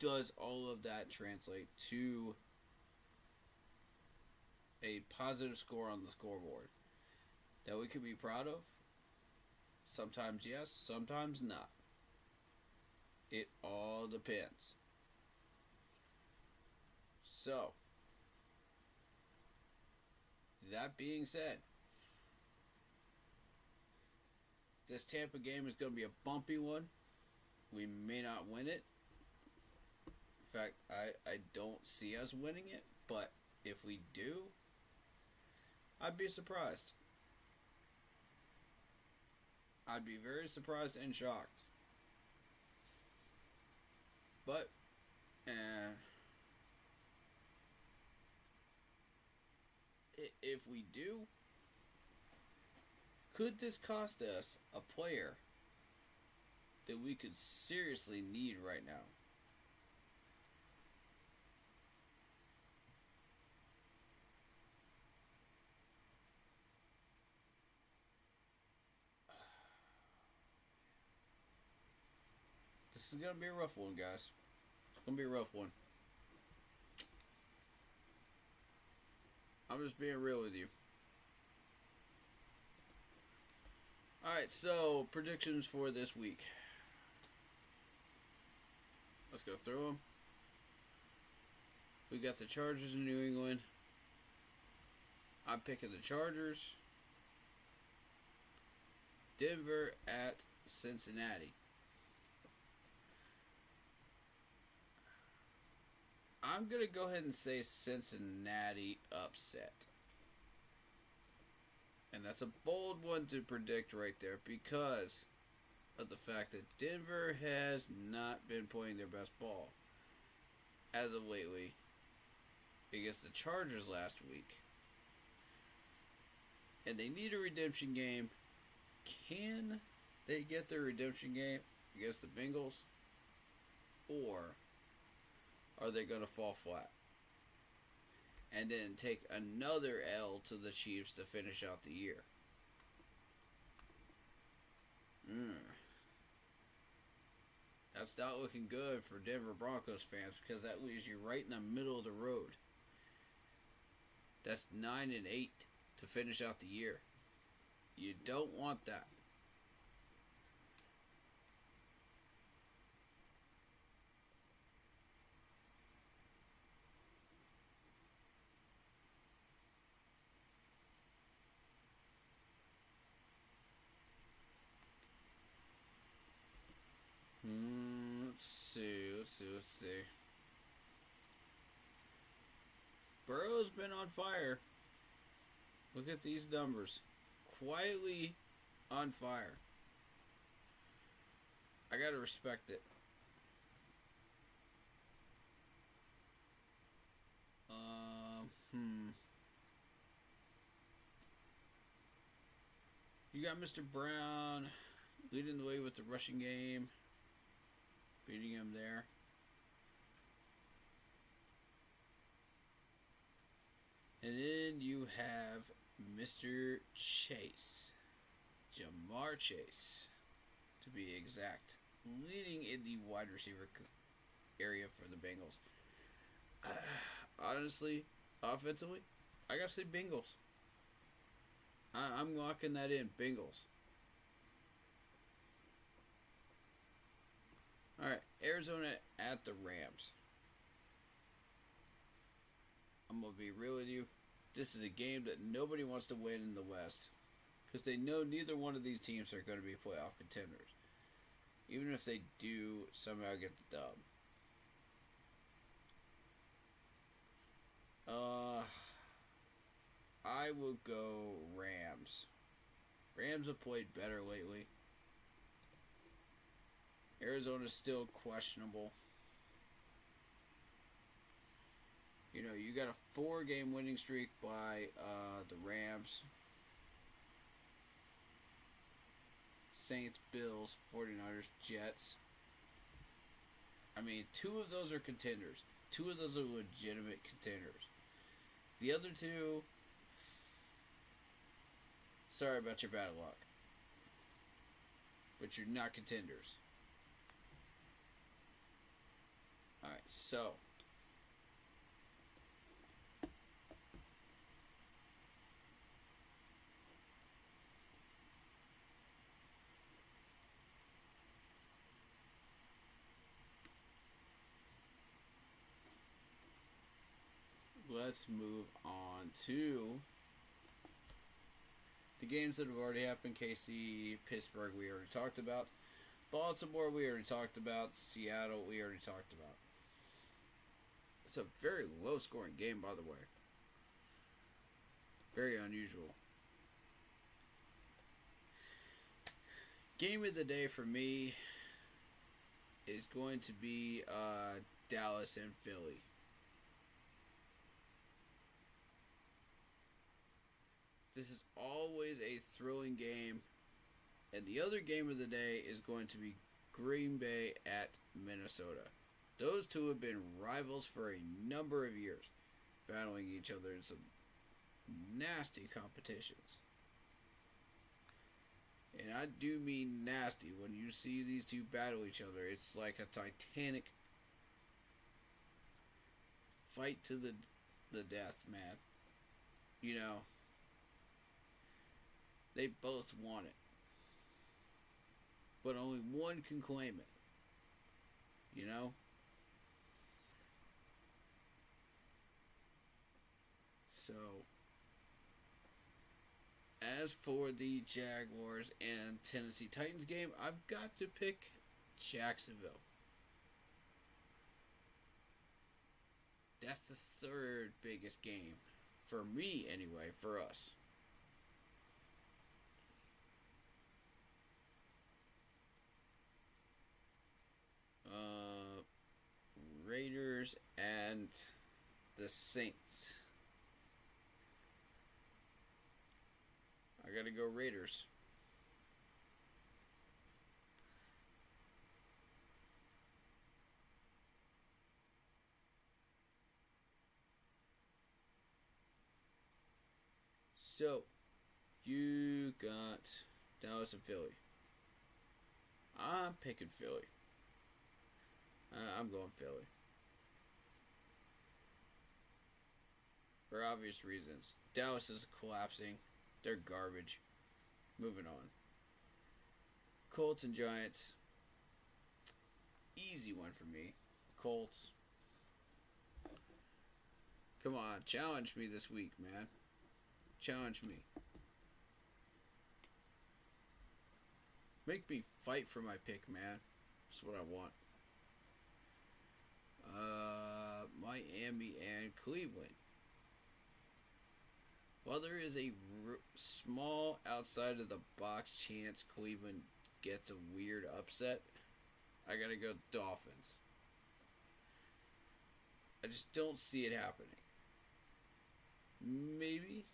does all of that translate to a positive score on the scoreboard that we can be proud of? Sometimes yes, sometimes not. It all depends. So, that being said, this Tampa game is going to be a bumpy one. We may not win it. In fact, I don't see us winning it, but if we do, I'd be surprised. I'd be very surprised and shocked. But, if we do, could this cost us a player that we could seriously need right now? This is going to be a rough one, guys. It's going to be a rough one. I'm just being real with you. Alright, so predictions for this week. Let's go through them. We got the Chargers in New England. I'm picking the Chargers. Denver at Cincinnati. I'm going to go ahead and say Cincinnati upset. And that's a bold one to predict right there because of the fact that Denver has not been playing their best ball as of lately against the Chargers last week. And they need a redemption game. Can they get their redemption game against the Bengals? Or are they going to fall flat? And then take another L to the Chiefs to finish out the year. That's not looking good for Denver Broncos fans because that leaves you right in the middle of the road. That's 9-8 to finish out the year. You don't want that. Let's see. Burrow's been on fire. Look at these numbers. Quietly on fire. I gotta respect it. You got Mr. Brown leading the way with the rushing game. Beating him there. And then you have Mr. Chase. Jamar Chase, to be exact. Leading in the wide receiver area for the Bengals. Honestly, offensively, I gotta say Bengals. I'm locking that in. Bengals. Alright, Arizona at the Rams. I'm going to be real with you. This is a game that nobody wants to win in the West. Because they know neither one of these teams are going to be playoff contenders. Even if they do somehow get the dub. I will go Rams. Rams have played better lately. Arizona's still questionable. You know, you got a 4-game winning streak by the Rams. Saints, Bills, 49ers, Jets. I mean, 2 of those are contenders. 2 of those are legitimate contenders. The other 2, sorry about your bad luck. But you're not contenders. Alright, so let's move on to the games that have already happened. KC, Pittsburgh, we already talked about. Baltimore, we already talked about. Seattle, we already talked about. It's a very low-scoring game, by the way. Very unusual. Game of the day for me is going to be Dallas and Philly. This is always a thrilling game. And the other game of the day is going to be Green Bay at Minnesota. Those two have been rivals for a number of years, battling each other in some nasty competitions. And I do mean nasty. When you see these two battle each other, it's like a titanic fight to the death, man. You know, they both want it. But only one can claim it. You know? So, as for the Jaguars and Tennessee Titans game, I've got to pick Jacksonville. That's the third biggest game. For me, anyway, for us. Raiders and the Saints. I gotta go Raiders. So, you got Dallas and Philly. I'm picking Philly. I'm going Philly. For obvious reasons. Dallas is collapsing. They're garbage. Moving on. Colts and Giants. Easy one for me. Colts. Come on, challenge me this week, man. Challenge me. Make me fight for my pick, man. That's what I want. Miami and Cleveland. While there is a small outside of the box chance Cleveland gets a weird upset, I gotta go Dolphins. I just don't see it happening. Maybe.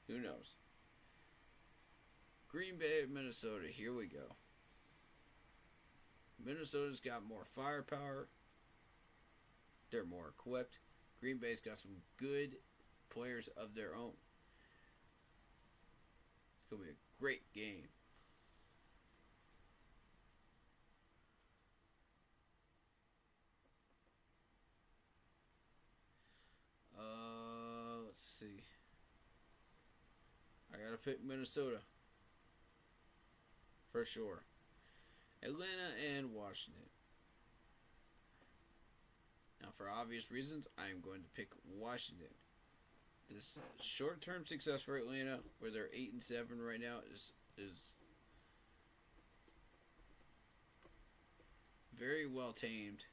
Who knows? Green Bay, Minnesota. Here we go. Minnesota's got more firepower. They're more equipped. Green Bay's got some good players of their own. It's going to be a great game. Let's see. I got to pick Minnesota. For sure. Atlanta and Washington. Now, for obvious reasons, I am going to pick Washington. This short-term success for Atlanta, where they're 8-7 right now, is very well tamed.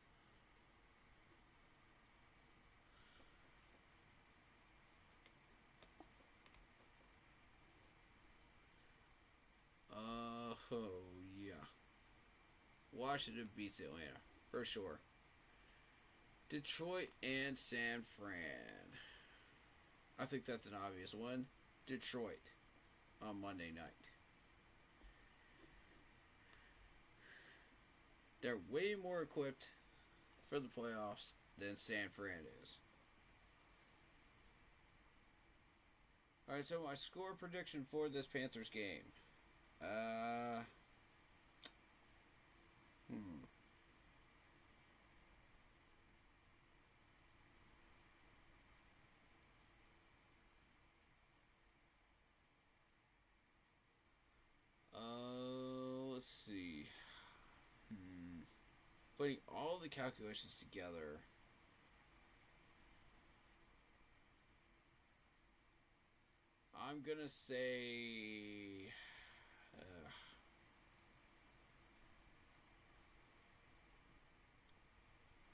Oh yeah. Washington beats Atlanta for sure. Detroit and San Fran. I think that's an obvious one. Detroit on Monday night. They're way more equipped for the playoffs than San Fran is. Alright, so my score prediction for this Panthers game. Let's see. Putting all the calculations together. I'm gonna say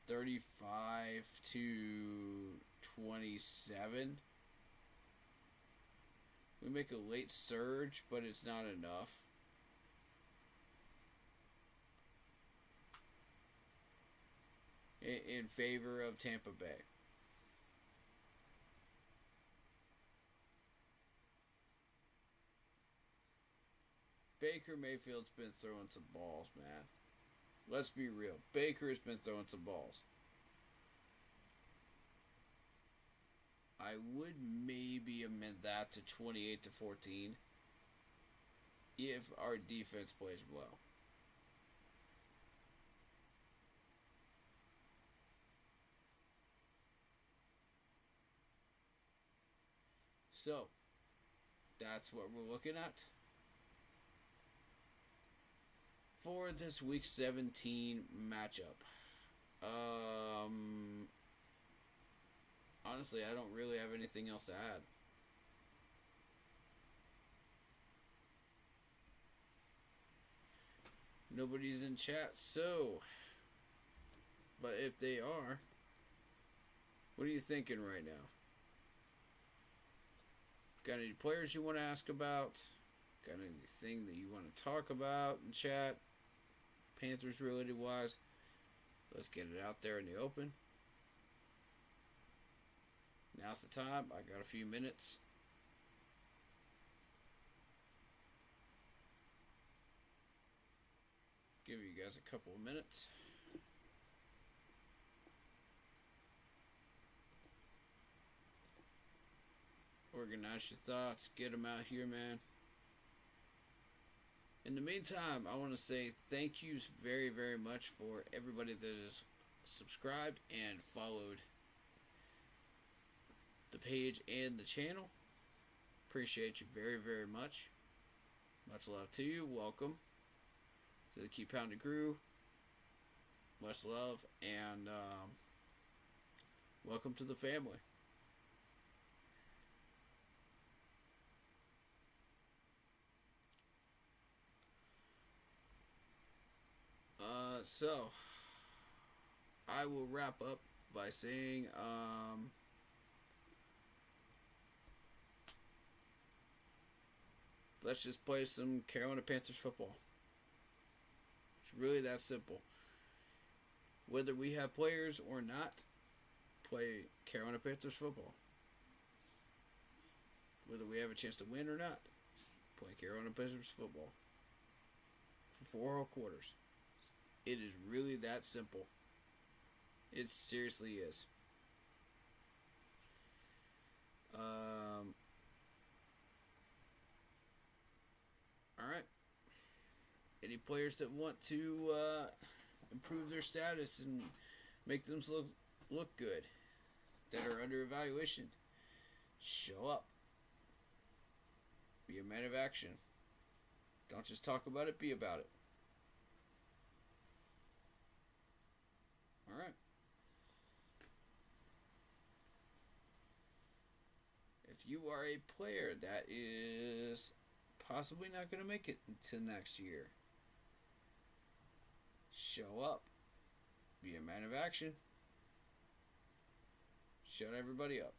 35-27. We make a late surge, but it's not enough. In favor of Tampa Bay. Baker Mayfield's been throwing some balls, man. Let's be real. Baker's been throwing some balls. I would maybe amend that to 28-14 if our defense plays well. So, that's what we're looking at for this Week 17 matchup. honestly, I don't really have anything else to add. Nobody's in chat, so. But if they are, what are you thinking right now? Got any players you want to ask about? Got anything that you want to talk about in chat? Panthers related wise? Let's get it out there in the open. Now's the time. I got a few minutes. Give you guys a couple of minutes. Organize your thoughts. Get them out here, man. In the meantime, I want to say thank you very, very much for everybody that has subscribed and followed the page and the channel. Appreciate you very, very much. Much love to you. Welcome to the Keep Pounding crew. Much love and welcome to the family. So I will wrap up by saying let's just play some Carolina Panthers football. It's really that simple. Whether we have players or not, play Carolina Panthers football. Whether we have a chance to win or not, play Carolina Panthers football. For 4 whole quarters. It is really that simple. It seriously is. Alright. Any players that want to improve their status and make them look good, that are under evaluation, show up. Be a man of action. Don't just talk about it, be about it. Alright. If you are a player that is possibly not going to make it until next year, show up. Be a man of action. Shut everybody up.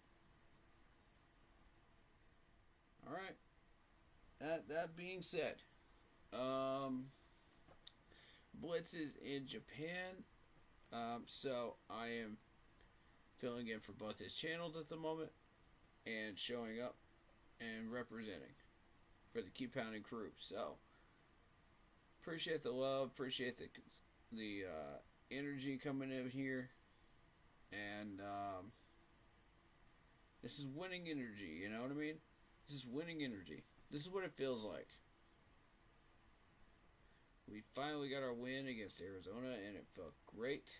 Alright. That being said, Blitz is in Japan. So I am filling in for both his channels at the moment and showing up and representing for the Keep Pounding crew. So appreciate the love, appreciate the energy coming in here, and this is winning energy. You know what I mean? This is winning energy. This is what it feels like. We finally got our win against Arizona, and it felt great.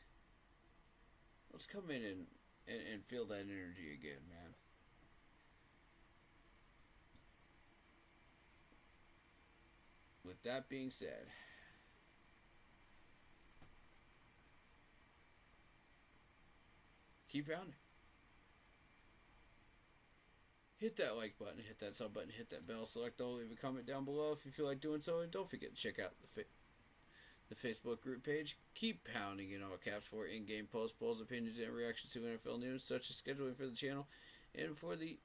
Let's come in and feel that energy again, man. With that being said, keep pounding. Hit that like button, hit that sub button, hit that bell, select all, leave a comment down below if you feel like doing so, and don't forget to check out the Facebook group page. Keep pounding in all caps for in-game posts, polls, opinions, and reactions to NFL news, such as scheduling for the channel, and for the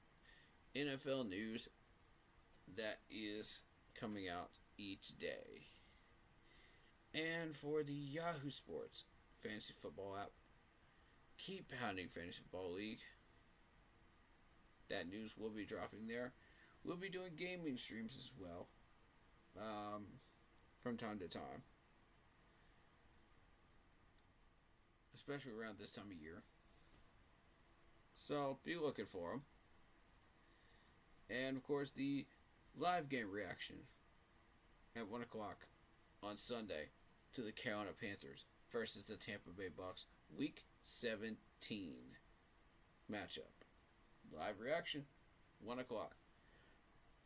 NFL news that is coming out each day. And for the Yahoo Sports Fantasy Football app, Keep Pounding Fantasy Football League. That news will be dropping there. We'll be doing gaming streams as well, from time to time, especially around this time of year. So be looking for them. And of course, the live game reaction at 1 o'clock on Sunday to the Carolina Panthers versus the Tampa Bay Bucks, Week 17 matchup. Live reaction, 1 o'clock.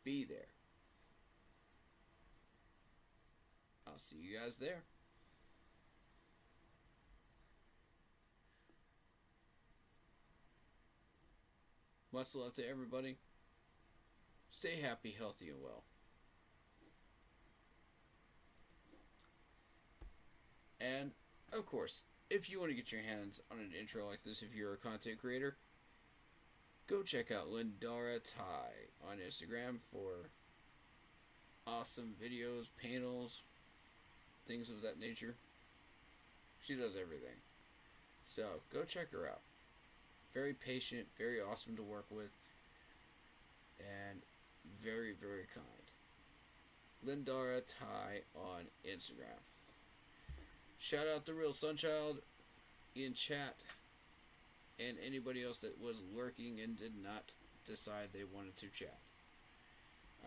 Be there. I'll see you guys there. Much love to everybody. Stay happy, healthy, and well. And, of course, if you want to get your hands on an intro like this, if you're a content creator, go check out Lindara Ty on Instagram for awesome videos, panels, things of that nature. She does everything. So, go check her out. Very patient, very awesome to work with, and very, very kind. Lindara Ty on Instagram. Shout out to Real Sunchild in chat, and anybody else that was lurking and did not decide they wanted to chat.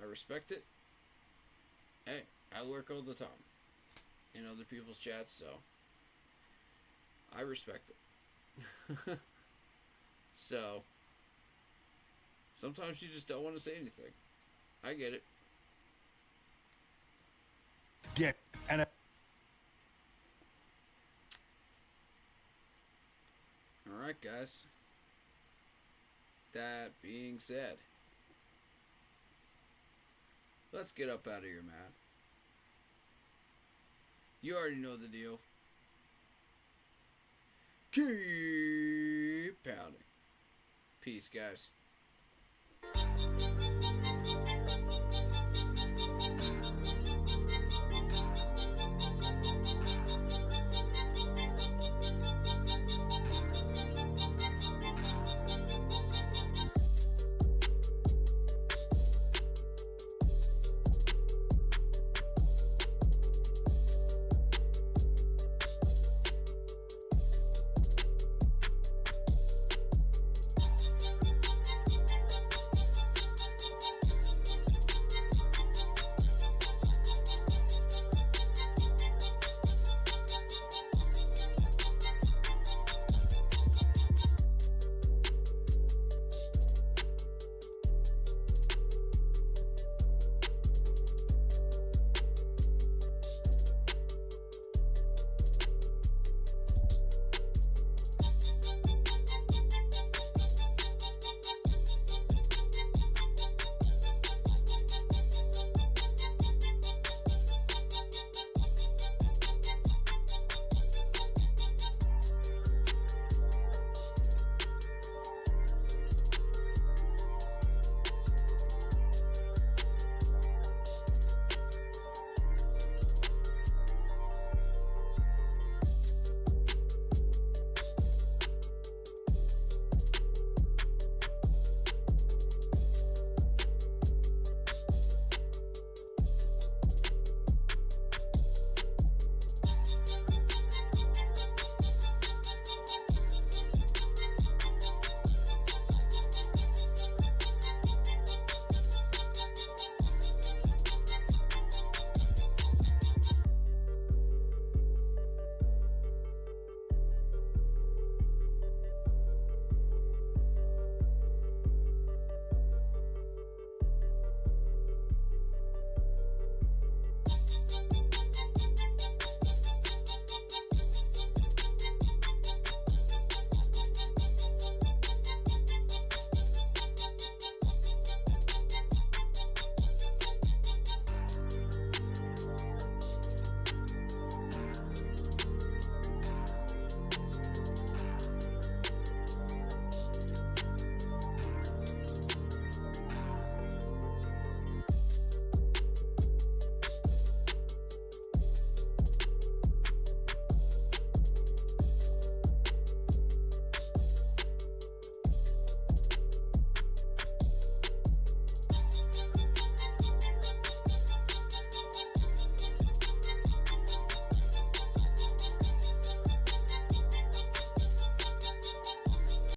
I respect it. Hey, I lurk all the time in other people's chats, so I respect it. So, sometimes you just don't want to say anything. I get it. Get and Alright, guys. That being said, let's get up out of here, man. You already know the deal. Keep pounding. Peace, guys.